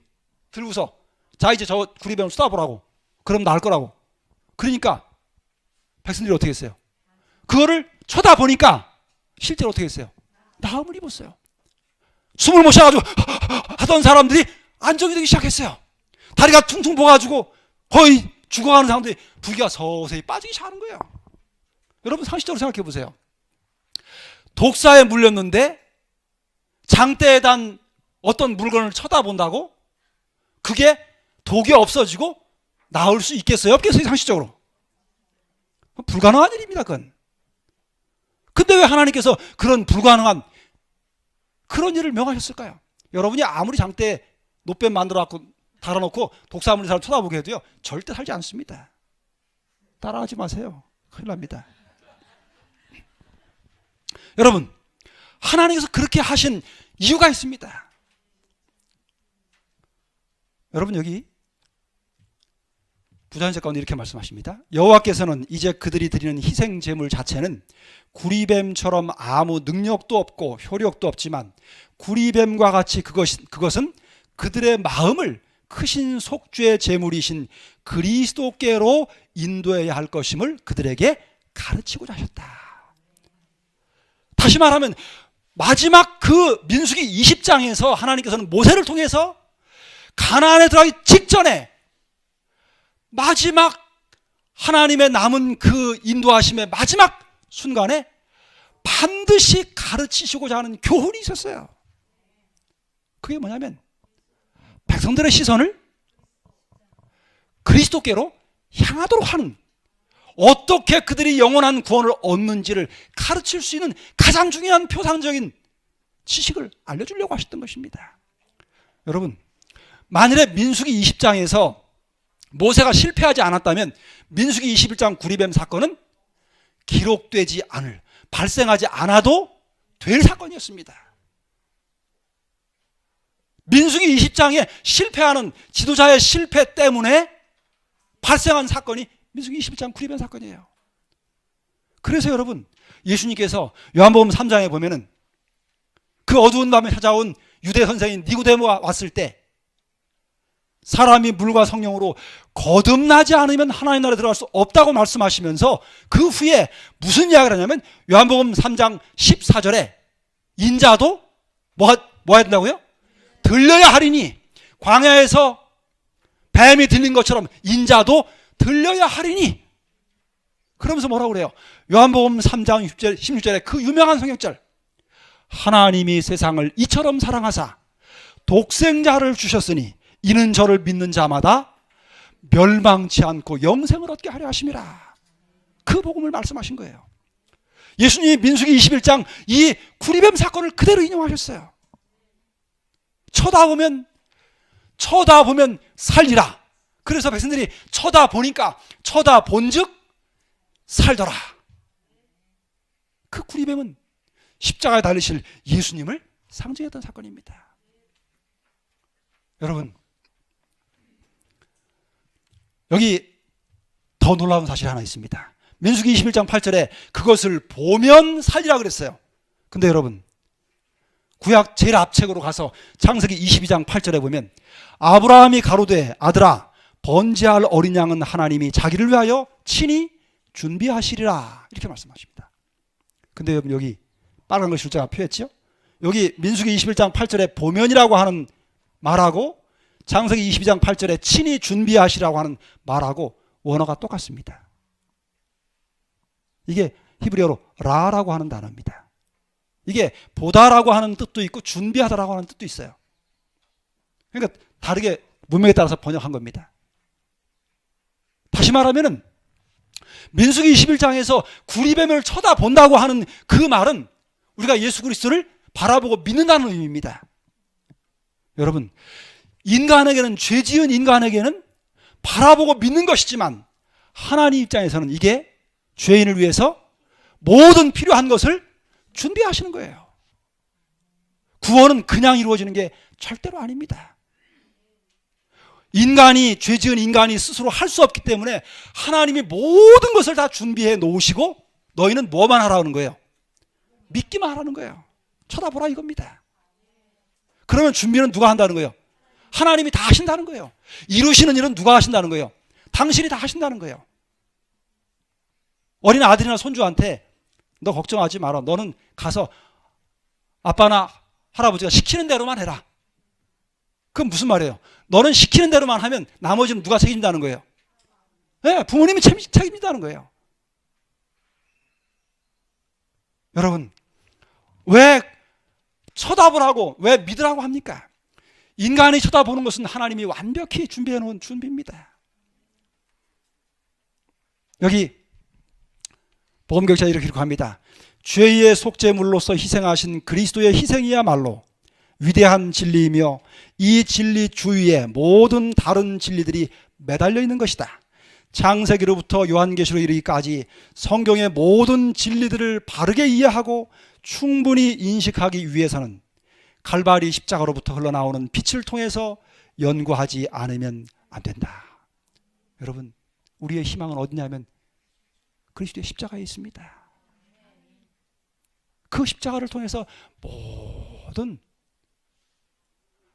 들고서 자 이제 저 구리뱀을 쏟아보라고, 그럼 나을 거라고. 그러니까 백성들이 어떻게 했어요? 그거를 쳐다보니까 실제로 어떻게 했어요? 나음을 입었어요. 숨을 못 쉬어가지고 하던 사람들이 안정이 되기 시작했어요. 다리가 퉁퉁 부어가지고 거의 죽어가는 사람들이 부기가 서서히 빠지기 시작하는 거예요. 여러분 상식적으로 생각해 보세요. 독사에 물렸는데 장대에 단 어떤 물건을 쳐다본다고 그게 독이 없어지고 나을 수 있겠어요? 없겠어요? 상식적으로 불가능한 일입니다. 그건. 근데 왜 하나님께서 그런 불가능한 그런 일을 명하셨을까요? 여러분이 아무리 장대에 노뱀 만들어갖고 달아놓고 독사 물린 사람 쳐다보게 해도요 절대 살지 않습니다. 따라하지 마세요. 큰일 납니다. 여러분, 하나님께서 그렇게 하신 이유가 있습니다. 여러분, 여기 부자연자 가운데 이렇게 말씀하십니다. 여호와께서는 이제 그들이 드리는 희생 제물 자체는 구리뱀처럼 아무 능력도 없고 효력도 없지만 구리뱀과 같이 그것은 그들의 마음을 크신 속죄의 제물이신 그리스도께로 인도해야 할 것임을 그들에게 가르치고자 하셨다. 다시 말하면 마지막 그 민수기 20장에서 하나님께서는 모세를 통해서 가나안에 들어가기 직전에 마지막 하나님의 남은 그 인도하심의 마지막 순간에 반드시 가르치시고자 하는 교훈이 있었어요. 그게 뭐냐면 백성들의 시선을 그리스도께로 향하도록 하는, 어떻게 그들이 영원한 구원을 얻는지를 가르칠 수 있는 가장 중요한 표상적인 지식을 알려주려고 하셨던 것입니다. 여러분, 만일에 민수기 20장에서 모세가 실패하지 않았다면 민수기 21장 구리뱀 사건은 기록되지 않을, 발생하지 않아도 될 사건이었습니다. 민수기 20장에 실패하는 지도자의 실패 때문에 발생한 사건이 민수기 21장 구리변 사건이에요. 그래서 여러분, 예수님께서 요한복음 3장에 보면은 그 어두운 밤에 찾아온 유대 선생인 니고데모가 왔을 때 사람이 물과 성령으로 거듭나지 않으면 하나님 나라에 들어갈 수 없다고 말씀하시면서 그 후에 무슨 이야기를 하냐면 요한복음 3장 14절에 인자도 뭐 해야 된다고요? 들려야 하리니, 광야에서 뱀이 들린 것처럼 인자도 들려야 하리니. 그러면서 뭐라고 그래요? 요한복음 3장 16절에 그 유명한 성경절, 하나님이 세상을 이처럼 사랑하사 독생자를 주셨으니 이는 저를 믿는 자마다 멸망치 않고 영생을 얻게 하려 하심이라. 그 복음을 말씀하신 거예요. 예수님이 민수기 21장 이 구리뱀 사건을 그대로 인용하셨어요. 쳐다보면 살리라. 그래서 백성들이 쳐다보니까 쳐다본즉 살더라. 그 구리뱀은 십자가에 달리실 예수님을 상징했던 사건입니다. 여러분, 여기 더 놀라운 사실이 하나 있습니다. 민수기 21장 8절에 그것을 보면 살리라 그랬어요. 근데 여러분, 구약 제일 앞책으로 가서 창세기 22장 8절에 보면 아브라함이 가로되 아들아 번제할 어린 양은 하나님이 자기를 위하여 친히 준비하시리라 이렇게 말씀하십니다. 근데 여기 빨간 걸 실제가 표했죠. 여기 민수기 21장 8절에 보면이라고 하는 말하고 창세기 22장 8절에 친히 준비하시라고 하는 말하고 원어가 똑같습니다. 이게 히브리어로 라라고 하는 단어입니다. 이게 보다라고 하는 뜻도 있고 준비하다라고 하는 뜻도 있어요. 그러니까 다르게 문맥에 따라서 번역한 겁니다. 다시 말하면은 민수기 21장에서 구리뱀을 쳐다본다고 하는 그 말은 우리가 예수 그리스도를 바라보고 믿는다는 의미입니다. 여러분, 인간에게는, 죄 지은 인간에게는 바라보고 믿는 것이지만 하나님 입장에서는 이게 죄인을 위해서 모든 필요한 것을 준비하시는 거예요. 구원은 그냥 이루어지는 게 절대로 아닙니다. 죄 지은 인간이 스스로 할 수 없기 때문에 하나님이 모든 것을 다 준비해 놓으시고 너희는 뭐만 하라는 거예요? 믿기만 하라는 거예요. 쳐다보라 이겁니다. 그러면 준비는 누가 한다는 거예요? 하나님이 다 하신다는 거예요. 이루시는 일은 누가 하신다는 거예요? 당신이 다 하신다는 거예요. 어린 아들이나 손주한테 너 걱정하지 마라. 너는 가서 아빠나 할아버지가 시키는 대로만 해라. 그건 무슨 말이에요? 너는 시키는 대로만 하면 나머지는 누가 책임진다는 거예요? 네, 부모님이 책임진다는 거예요. 여러분, 왜 쳐다보라고, 왜 믿으라고 합니까? 인간이 쳐다보는 것은 하나님이 완벽히 준비해 놓은 준비입니다. 여기 복음격자에 이렇게 기록합니다. 죄의 속죄물로서 희생하신 그리스도의 희생이야말로 위대한 진리이며 이 진리 주위에 모든 다른 진리들이 매달려 있는 것이다. 창세기로부터 요한계시로 이르기까지 성경의 모든 진리들을 바르게 이해하고 충분히 인식하기 위해서는 칼바리 십자가로부터 흘러나오는 빛을 통해서 연구하지 않으면 안 된다. 여러분, 우리의 희망은 어디냐면 그리스도의 십자가에 있습니다. 그 십자가를 통해서 모든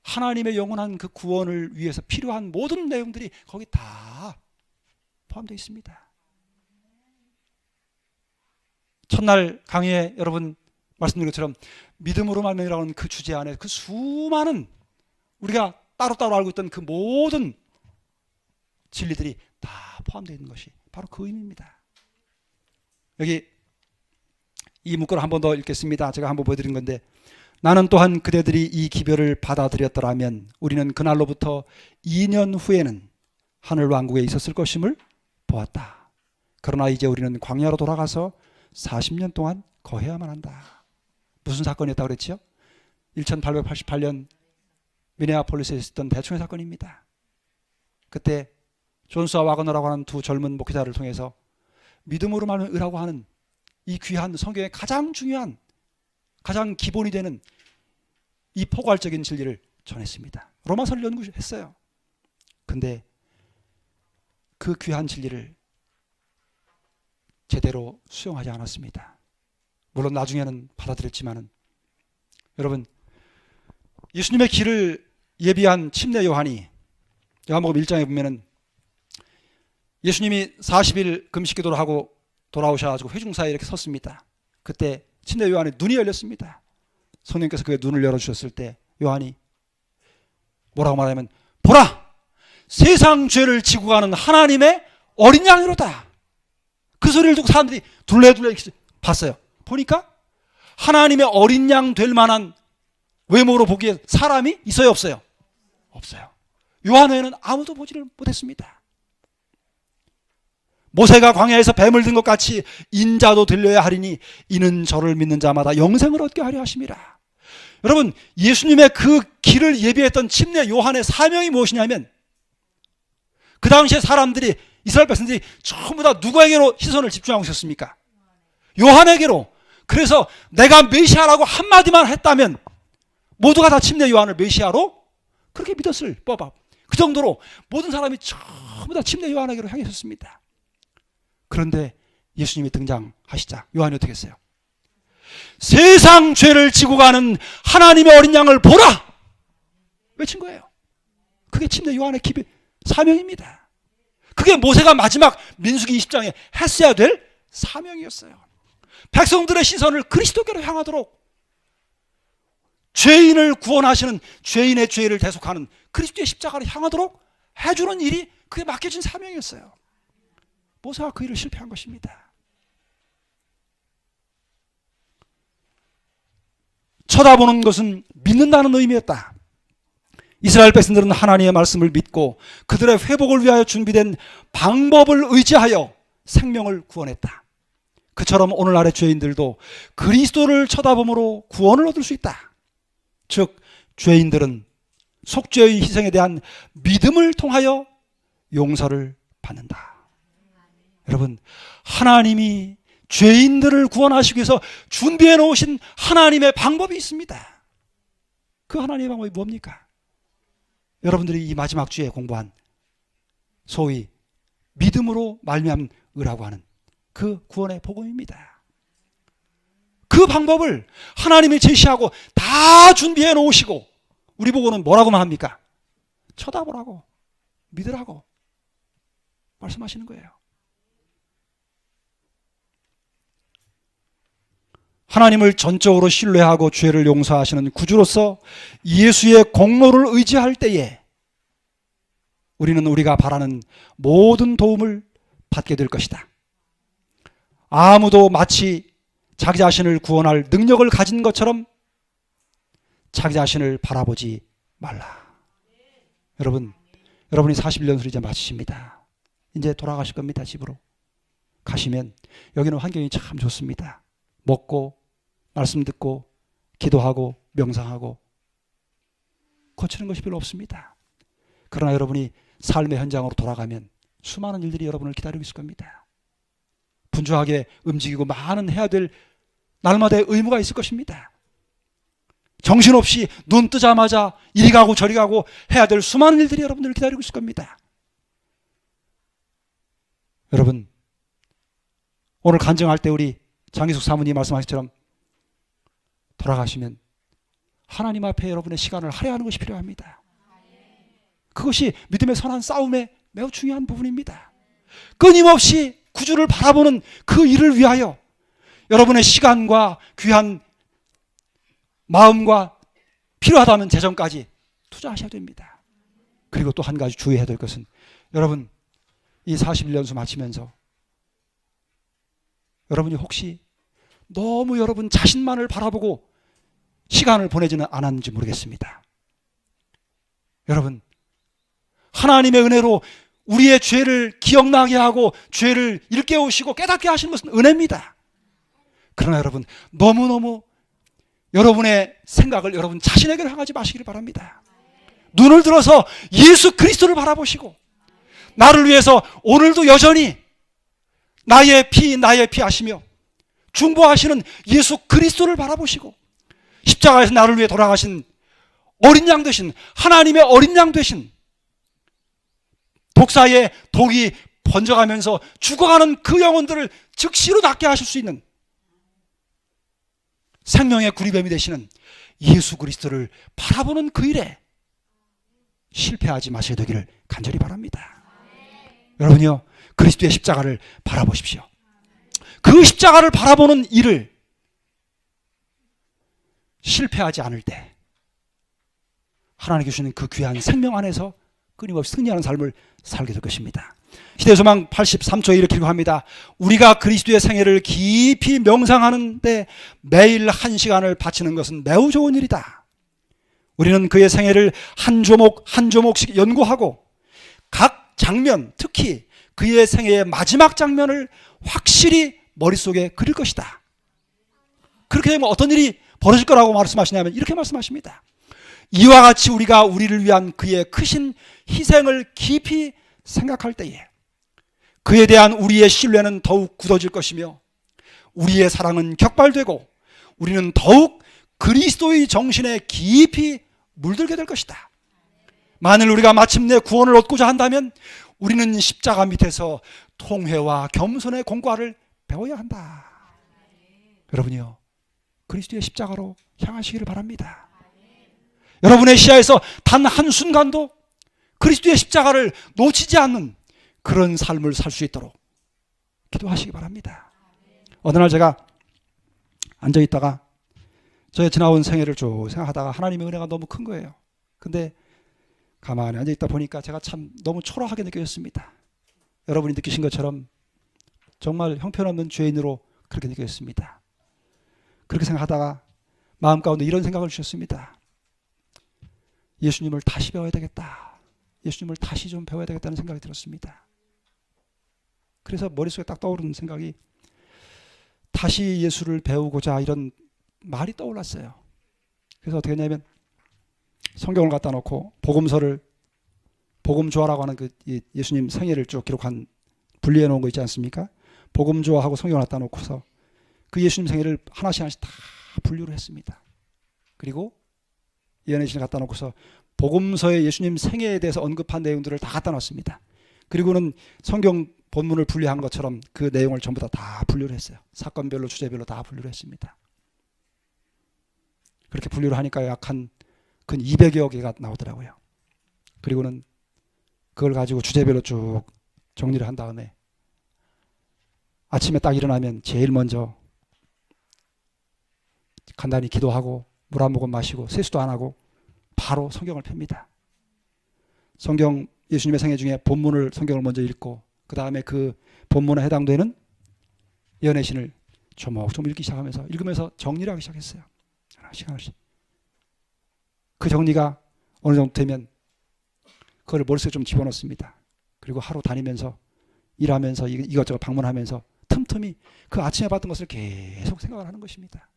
하나님의 영원한 그 구원을 위해서 필요한 모든 내용들이 거기 다 포함되어 있습니다. 첫날 강의에 여러분 말씀드린 것처럼 믿음으로 말미암으라는 그 주제 안에 그 수많은 우리가 따로따로 알고 있던 그 모든 진리들이 다 포함되어 있는 것이 바로 그 의미입니다. 여기 이 문구를 한 번 더 읽겠습니다. 제가 한번 보여드린 건데 나는 또한 그대들이 이 기별을 받아들였더라면 우리는 그날로부터 2년 후에는 하늘 왕국에 있었을 것임을 보았다. 그러나 이제 우리는 광야로 돌아가서 40년 동안 거해야만 한다. 무슨 사건이었다고 그랬죠? 1888년 미네아폴리스에 있었던 대충의 사건입니다. 그때 존스와 와거너라고 하는 두 젊은 목회자를 통해서 믿음으로 말하면 의라고 하는 이 귀한 성경의 가장 중요한 가장 기본이 되는 이 포괄적인 진리를 전했습니다. 로마서를 연구했어요. 근데 그 귀한 진리를 제대로 수용하지 않았습니다. 물론 나중에는 받아들였지만은, 여러분, 예수님의 길을 예비한 침례 요한이 요한복음 1장에 보면은 예수님이 40일 금식 기도를 하고 돌아오셔가지고 회중사에 이렇게 섰습니다. 그때 침례 요한의 눈이 열렸습니다. 성령께서 그의 눈을 열어주셨을 때 요한이 뭐라고 말하냐면, 보라! 세상 죄를 지고 가는 하나님의 어린 양이로다. 그 소리를 듣고 사람들이 둘레둘레 봤어요. 보니까 하나님의 어린 양 될 만한 외모로 보기에 사람이 있어요, 없어요? 없어요. 요한 외에는 아무도 보지를 못했습니다. 모세가 광야에서 뱀을 든 것 같이 인자도 들려야 하리니 이는 저를 믿는 자마다 영생을 얻게 하려 하심이라. 여러분, 예수님의 그 길을 예비했던 침례 요한의 사명이 무엇이냐면, 그 당시에 사람들이, 이스라엘 백성들이 전부 다 누구에게로 시선을 집중하고 있었습니까? 요한에게로. 그래서 내가 메시아라고 한마디만 했다면 모두가 다 침례 요한을 메시아로 그렇게 믿었을 법합. 그 정도로 모든 사람이 전부 다 침례 요한에게로 향해 있었습니다. 그런데 예수님이 등장하시자 요한이 어떻게 했어요? 세상 죄를 지고 가는 하나님의 어린 양을 보라! 외친 거예요. 그게 침례 요한의 사명입니다. 그게 모세가 마지막 민수기 20장에 했어야 될 사명이었어요. 백성들의 시선을 그리스도께로 향하도록, 죄인을 구원하시는, 죄인의 죄를 대속하는 그리스도의 십자가를 향하도록 해주는 일이 그게 맡겨진 사명이었어요. 모세가 그 일을 실패한 것입니다. 쳐다보는 것은 믿는다는 의미였다. 이스라엘 백성들은 하나님의 말씀을 믿고 그들의 회복을 위하여 준비된 방법을 의지하여 생명을 구원했다. 그처럼 오늘날의 죄인들도 그리스도를 쳐다봄으로 구원을 얻을 수 있다. 즉, 죄인들은 속죄의 희생에 대한 믿음을 통하여 용서를 받는다. 여러분, 하나님이 죄인들을 구원하시기 위해서 준비해 놓으신 하나님의 방법이 있습니다. 그 하나님의 방법이 뭡니까? 여러분들이 이 마지막 주에 공부한 소위 믿음으로 말미암은 의라고 하는 그 구원의 복음입니다. 그 방법을 하나님이 제시하고 다 준비해 놓으시고 우리 보고는 뭐라고만 합니까? 쳐다보라고, 믿으라고 말씀하시는 거예요. 하나님을 전적으로 신뢰하고 죄를 용서하시는 구주로서 예수의 공로를 의지할 때에 우리는 우리가 바라는 모든 도움을 받게 될 것이다. 아무도 마치 자기 자신을 구원할 능력을 가진 것처럼 자기 자신을 바라보지 말라. 여러분이 41년수를 이제 마치십니다. 이제 돌아가실 겁니다. 집으로 가시면 여기는 환경이 참 좋습니다. 먹고 말씀 듣고 기도하고 명상하고 거치는 것이 별로 없습니다. 그러나 여러분이 삶의 현장으로 돌아가면 수많은 일들이 여러분을 기다리고 있을 겁니다. 분주하게 움직이고 많은 해야 될 날마다의 의무가 있을 것입니다. 정신없이 눈 뜨자마자 이리 가고 저리 가고 해야 될 수많은 일들이 여러분들을 기다리고 있을 겁니다. 여러분, 오늘 간증할 때 우리 장희숙 사모님 말씀하신 것처럼 돌아가시면 하나님 앞에 여러분의 시간을 할애하는 것이 필요합니다. 그것이 믿음의 선한 싸움의 매우 중요한 부분입니다. 끊임없이 구주를 바라보는 그 일을 위하여 여러분의 시간과 귀한 마음과 필요하다면 재정까지 투자하셔야 됩니다. 그리고 또 한 가지 주의해야 될 것은, 여러분 이 41년수 마치면서 여러분이 혹시 너무 여러분 자신만을 바라보고 시간을 보내지는 않았는지 모르겠습니다. 여러분, 하나님의 은혜로 우리의 죄를 기억나게 하고 죄를 일깨우시고 깨닫게 하시는 것은 은혜입니다. 그러나 여러분, 너무너무 여러분의 생각을 여러분 자신에게 향하지 마시기를 바랍니다. 눈을 들어서 예수 그리스도를 바라보시고 나를 위해서 오늘도 여전히 나의 피 하시며 중보하시는 예수 그리스도를 바라보시고 십자가에서 나를 위해 돌아가신 어린 양 되신, 하나님의 어린 양 되신, 독사의 독이 번져가면서 죽어가는 그 영혼들을 즉시로 낫게 하실 수 있는 생명의 구리뱀이 되시는 예수 그리스도를 바라보는 그 일에 실패하지 마셔야 되기를 간절히 바랍니다. 여러분요, 그리스도의 십자가를 바라보십시오. 그 십자가를 바라보는 일을 실패하지 않을 때 하나님께 주시는 그 귀한 생명 안에서 끊임없이 승리하는 삶을 살게 될 것입니다. 시대소망 83초에 이렇게 기록합니다. 우리가 그리스도의 생애를 깊이 명상하는데 매일 1시간을 바치는 것은 매우 좋은 일이다. 우리는 그의 생애를 한 조목 한 조목씩 연구하고 각 장면, 특히 그의 생애의 마지막 장면을 확실히 머릿속에 그릴 것이다. 그렇게 되면 어떤 일이 벌어질 거라고 말씀하시냐면 이렇게 말씀하십니다. 이와 같이 우리가 우리를 위한 그의 크신 희생을 깊이 생각할 때에 그에 대한 우리의 신뢰는 더욱 굳어질 것이며 우리의 사랑은 격발되고 우리는 더욱 그리스도의 정신에 깊이 물들게 될 것이다. 만일 우리가 마침내 구원을 얻고자 한다면 우리는 십자가 밑에서 통회와 겸손의 공과를 배워야 한다. 여러분이요, 그리스도의 십자가로 향하시기를 바랍니다. 여러분의 시야에서 단 한순간도 그리스도의 십자가를 놓치지 않는 그런 삶을 살 수 있도록 기도하시기 바랍니다. 어느 날 제가 앉아있다가 저의 지나온 생애를 쭉 생각하다가 하나님의 은혜가 너무 큰 거예요. 근데 가만히 앉아있다 보니까 제가 참 너무 초라하게 느껴졌습니다. 여러분이 느끼신 것처럼 정말 형편없는 죄인으로 그렇게 느껴졌습니다. 그렇게 생각하다가 마음 가운데 이런 생각을 주셨습니다. 예수님을 다시 배워야 되겠다. 예수님을 다시 좀 배워야 되겠다는 생각이 들었습니다. 그래서 머릿속에 딱 떠오르는 생각이 다시 예수를 배우고자 이런 말이 떠올랐어요. 그래서 어떻게 했냐면 성경을 갖다 놓고 복음서를 복음조화라고 하는 그 예수님 생애를 쭉 기록한 분리해 놓은 거 있지 않습니까? 복음조화하고 성경을 갖다 놓고서 그 예수님 생애를 하나씩 하나씩 다 분류를 했습니다. 그리고 예언의 갖다 놓고서 복음서에 예수님 생애에 대해서 언급한 내용들을 다 갖다 놨습니다. 그리고는 성경 본문을 분류한 것처럼 그 내용을 전부 다 분류를 했어요. 사건별로 주제별로 다 분류를 했습니다. 그렇게 분류를 하니까 약 한 근 200여 개가 나오더라고요. 그리고는 그걸 가지고 주제별로 쭉 정리를 한 다음에 아침에 딱 일어나면 제일 먼저 간단히 기도하고 물 한 모금 마시고 세수도 안 하고 바로 성경을 펴니다. 성경 예수님의 생애 중에 본문을 성경을 먼저 읽고 그 다음에 그 본문에 해당되는 예언의 신을 조목조목 읽기 시작하면서 읽으면서 정리를 하기 시작했어요. 하나씩 하나씩. 그 정리가 어느 정도 되면 그걸 머릿속에 좀 집어넣습니다. 그리고 하루 다니면서 일하면서 이것저것 방문하면서 틈틈이 그 아침에 봤던 것을 계속 생각을 하는 것입니다.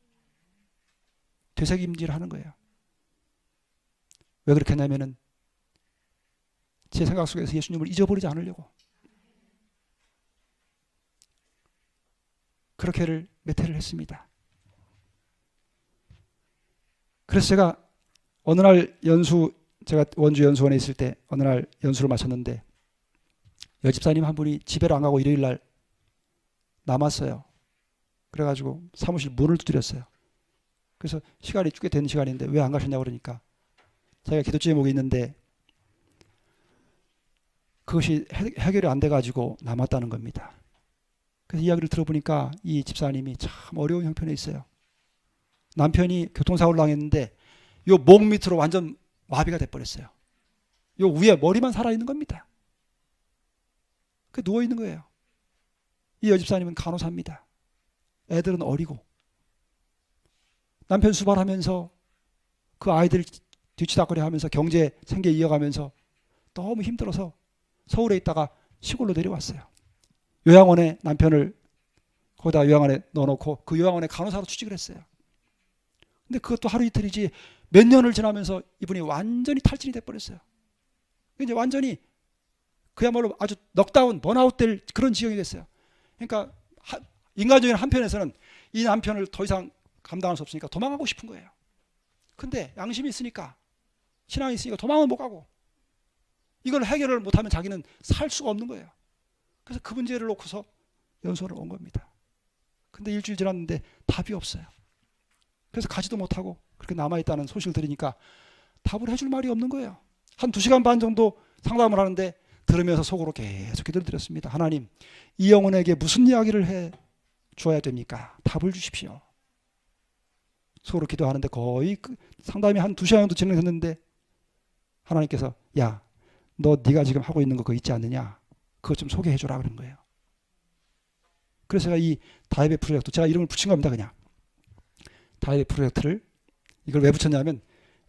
되새김질을 하는 거예요. 왜 그렇게 했냐면은 제 생각 속에서 예수님을 잊어버리지 않으려고. 그렇게를 몇 해를 했습니다. 그래서 제가 어느 날 제가 원주 연수원에 있을 때 어느 날 연수를 마쳤는데 여집사님 한 분이 집에를 안 가고 일요일 날 남았어요. 그래가지고 사무실 문을 두드렸어요. 그래서 시간이 꽤 된 시간인데 왜 안 가셨냐고 그러니까 자기가 기도 제목이 있는데 그것이 해결이 안 돼가지고 남았다는 겁니다. 그래서 이야기를 들어보니까 이 집사님이 참 어려운 형편에 있어요. 남편이 교통사고를 당했는데 요 목 밑으로 완전 마비가 돼버렸어요. 요 위에 머리만 살아있는 겁니다. 그 누워있는 거예요. 이 여집사님은 간호사입니다. 애들은 어리고 남편 수발하면서 그 아이들 뒤치다거리 하면서 경제 생계 이어가면서 너무 힘들어서 서울에 있다가 시골로 내려왔어요. 요양원에 남편을 거기다 요양원에 넣어놓고 그 요양원에 간호사로 취직을 했어요. 근데 그것도 하루 이틀이지 몇 년을 지나면서 이분이 완전히 탈진이 돼버렸어요. 이제 완전히 그야말로 아주 넉다운 번아웃 될 그런 지경이 됐어요. 그러니까 인간적인 한편에서는 이 남편을 더 이상 감당할 수 없으니까 도망가고 싶은 거예요. 근데 양심이 있으니까, 신앙이 있으니까 도망은 못 가고, 이걸 해결을 못하면 자기는 살 수가 없는 거예요. 그래서 그 문제를 놓고서 연수원을 온 겁니다. 근데 일주일 지났는데 답이 없어요. 그래서 가지도 못하고 그렇게 남아있다는 소식을 들으니까 답을 해줄 말이 없는 거예요. 한 2시간 반 정도 상담을 하는데 들으면서 속으로 계속 기도를 드렸습니다. 하나님, 이 영혼에게 무슨 이야기를 해 주어야 됩니까? 답을 주십시오. 속으로 기도하는데 거의 상담이 한 2시간 정도 진행됐는데 하나님께서, 야, 너 네가 지금 하고 있는 거 그거 있지 않느냐? 그거 좀 소개해 주라 그런 거예요. 그래서 제가 이 다이베 프로젝트, 제가 이름을 붙인 겁니다. 그냥 다이베 프로젝트를, 이걸 왜 붙였냐면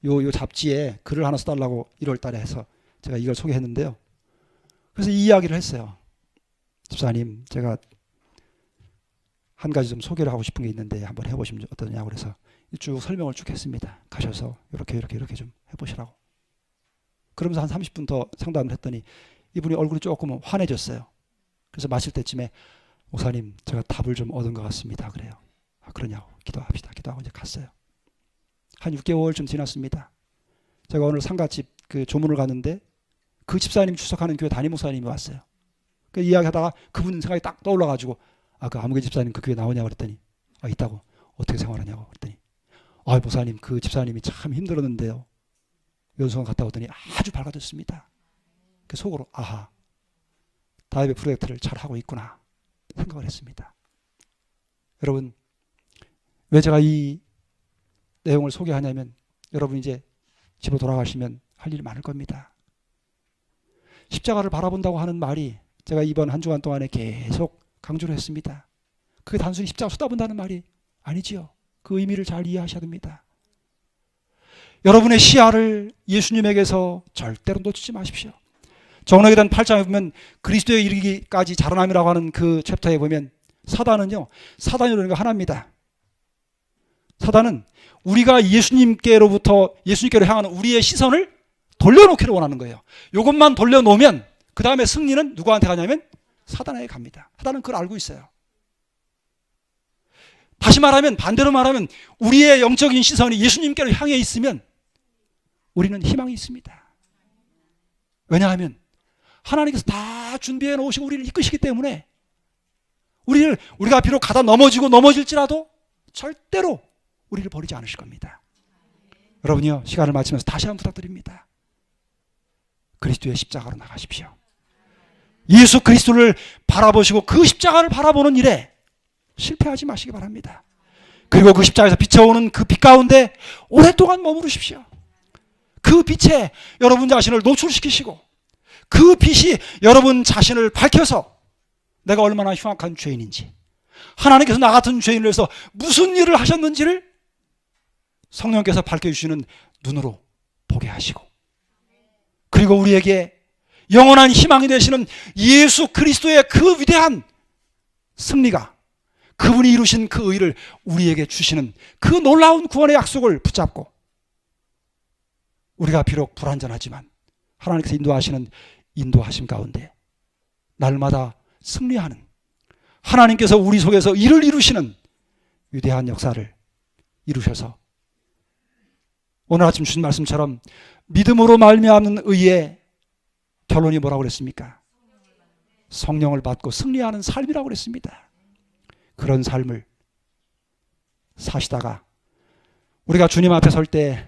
요 잡지에 글을 하나 써달라고 1월 달에 해서 제가 이걸 소개했는데요. 그래서 이 이야기를 했어요. 집사님, 제가 한 가지 좀 소개를 하고 싶은 게 있는데 한번 해보시면 어떠냐고 그래서 쭉 설명을 쭉 했습니다. 가셔서 이렇게 좀 해보시라고. 그러면서 한 30분 더 상담을 했더니 이분이 얼굴이 조금 환해졌어요. 그래서 마실 때쯤에, 목사님, 제가 답을 좀 얻은 것 같습니다. 그래요. 아, 그러냐고. 기도합시다. 기도하고 이제 갔어요. 한 6개월쯤 지났습니다. 제가 오늘 상가집 그 조문을 갔는데 그 집사님 출석하는 교회 담임 목사님이 왔어요. 그 이야기하다가 그분 생각이 딱 떠올라가지고, 아, 그 아무개 집사님 그 교회 나오냐고 그랬더니, 아, 있다고. 어떻게 생활하냐고 그랬더니, 아, 목사님, 그 집사님이 참 힘들었는데요. 연수원 갔다 오더니 아주 밝아졌습니다. 그 속으로, 아하, 다이베 프로젝트를 잘 하고 있구나 생각을 했습니다. 여러분, 왜 제가 이 내용을 소개하냐면, 여러분 이제 집으로 돌아가시면 할 일이 많을 겁니다. 십자가를 바라본다고 하는 말이 제가 이번 한 주간 동안에 계속 강조를 했습니다. 그게 단순히 십자가 쏟아본다는 말이 아니지요. 그 의미를 잘 이해하셔야 됩니다. 여러분의 시야를 예수님에게서 절대로 놓치지 마십시오. 정록에 대한 8장에 보면 그리스도에 이르기까지 자라남이라고 하는 그 챕터에 보면 사단은요, 사단이라는 게 하나입니다. 사단은 우리가 예수님께로 향하는 우리의 시선을 돌려놓기를 원하는 거예요. 이것만 돌려놓으면 그 다음에 승리는 누구한테 가냐면 사단에게 갑니다. 사단은 그걸 알고 있어요. 다시 말하면, 반대로 말하면 우리의 영적인 시선이 예수님께로 향해 있으면 우리는 희망이 있습니다. 왜냐하면 하나님께서 다 준비해 놓으시고 우리를 이끄시기 때문에 우리가 비록 가다 넘어질지라도 절대로 우리를 버리지 않으실 겁니다. 여러분이요, 시간을 마치면서 다시 한번 부탁드립니다. 그리스도의 십자가로 나가십시오. 예수 그리스도를 바라보시고 그 십자가를 바라보는 일에 실패하지 마시기 바랍니다. 그리고 그 십자가에서 비춰오는 그 빛 가운데 오랫동안 머무르십시오. 그 빛에 여러분 자신을 노출시키시고 그 빛이 여러분 자신을 밝혀서 내가 얼마나 흉악한 죄인인지, 하나님께서 나 같은 죄인을 위해서 무슨 일을 하셨는지를 성령께서 밝혀주시는 눈으로 보게 하시고, 그리고 우리에게 영원한 희망이 되시는 예수 그리스도의 그 위대한 승리가, 그분이 이루신 그 의를 우리에게 주시는 그 놀라운 구원의 약속을 붙잡고, 우리가 비록 불완전하지만 하나님께서 인도하시는 인도하심 가운데 날마다 승리하는, 하나님께서 우리 속에서 일을 이루시는 위대한 역사를 이루셔서 오늘 아침 주신 말씀처럼 믿음으로 말미암는 의의 결론이 뭐라고 그랬습니까? 성령을 받고 승리하는 삶이라고 그랬습니다. 그런 삶을 사시다가 우리가 주님 앞에 설 때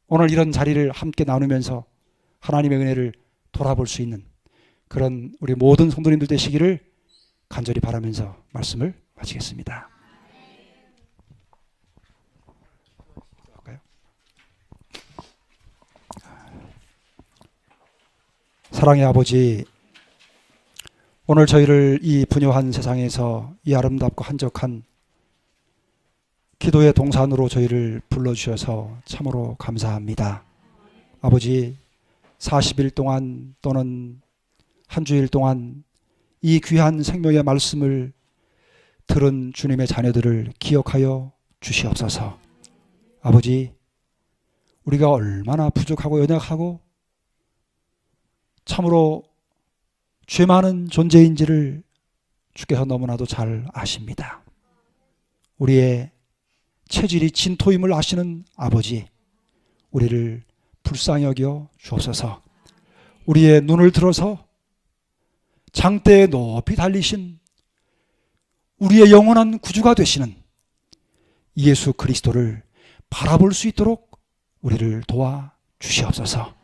오늘 이런 자리를 함께 나누면서 하나님의 은혜를 돌아볼 수 있는 그런 우리 모든 성도님들 되시기를 간절히 바라면서 말씀을 마치겠습니다. 사랑의 아버지, 오늘 저희를 이 분요한 세상에서 이 아름답고 한적한 기도의 동산으로 저희를 불러주셔서 참으로 감사합니다. 아버지, 40일 동안 또는 한 주일 동안 이 귀한 생명의 말씀을 들은 주님의 자녀들을 기억하여 주시옵소서. 아버지, 우리가 얼마나 부족하고 연약하고 참으로 죄 많은 존재인지를 주께서 너무나도 잘 아십니다. 우리의 체질이 진토임을 아시는 아버지, 우리를 불쌍히 여겨 주옵소서. 우리의 눈을 들어서 장대에 높이 달리신 우리의 영원한 구주가 되시는 예수 그리스도를 바라볼 수 있도록 우리를 도와 주시옵소서.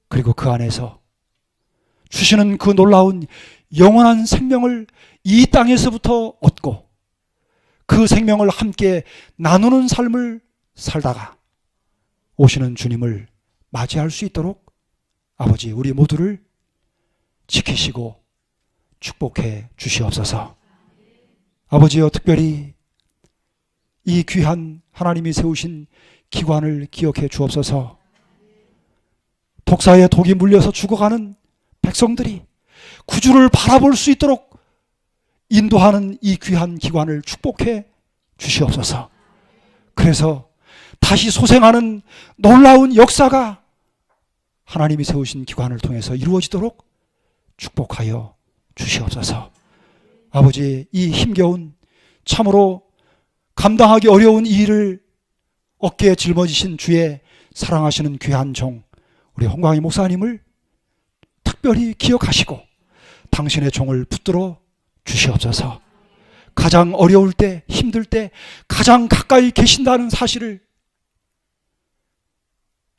그리고 그 안에서 주시는 그 놀라운 영원한 생명을 이 땅에서부터 얻고 그 생명을 함께 나누는 삶을 살다가 오시는 주님을 맞이할 수 있도록 아버지, 우리 모두를 지키시고 축복해 주시옵소서. 아버지여, 특별히 이 귀한 하나님이 세우신 기관을 기억해 주옵소서. 독사의 독이 물려서 죽어가는 백성들이 구주를 바라볼 수 있도록 인도하는 이 귀한 기관을 축복해 주시옵소서. 그래서 다시 소생하는 놀라운 역사가 하나님이 세우신 기관을 통해서 이루어지도록 축복하여 주시옵소서. 아버지, 이 힘겨운, 참으로 감당하기 어려운 이 일을 어깨에 짊어지신 주의 사랑하시는 귀한 종 우리 홍광희 목사님을 특별히 기억하시고 당신의 종을 붙들어 주시옵소서. 가장 어려울 때, 힘들 때 가장 가까이 계신다는 사실을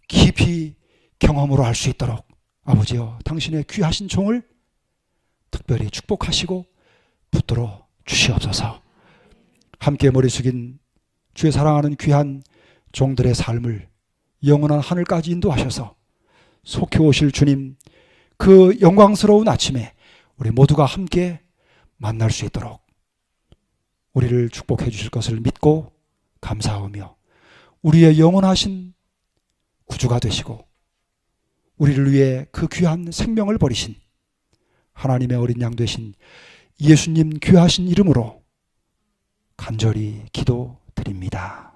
깊이 경험으로 알 수 있도록 아버지여, 당신의 귀하신 종을 특별히 축복하시고 붙들어 주시옵소서. 함께 머리 숙인 주의 사랑하는 귀한 종들의 삶을 영원한 하늘까지 인도하셔서 속히 오실 주님 그 영광스러운 아침에 우리 모두가 함께 만날 수 있도록 우리를 축복해 주실 것을 믿고 감사하며 우리의 영원하신 구주가 되시고 우리를 위해 그 귀한 생명을 버리신 하나님의 어린 양 되신 예수님 귀하신 이름으로 간절히 기도드립니다.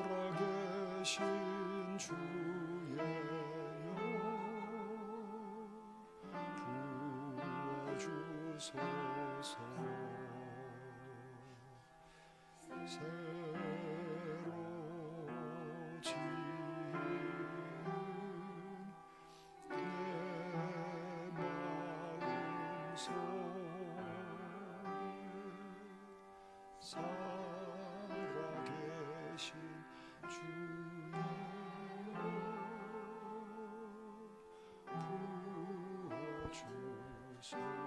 살아계신 주의 영 부어주소서. 새로 지은 내 마음속 살아계신 주여 부어주소서.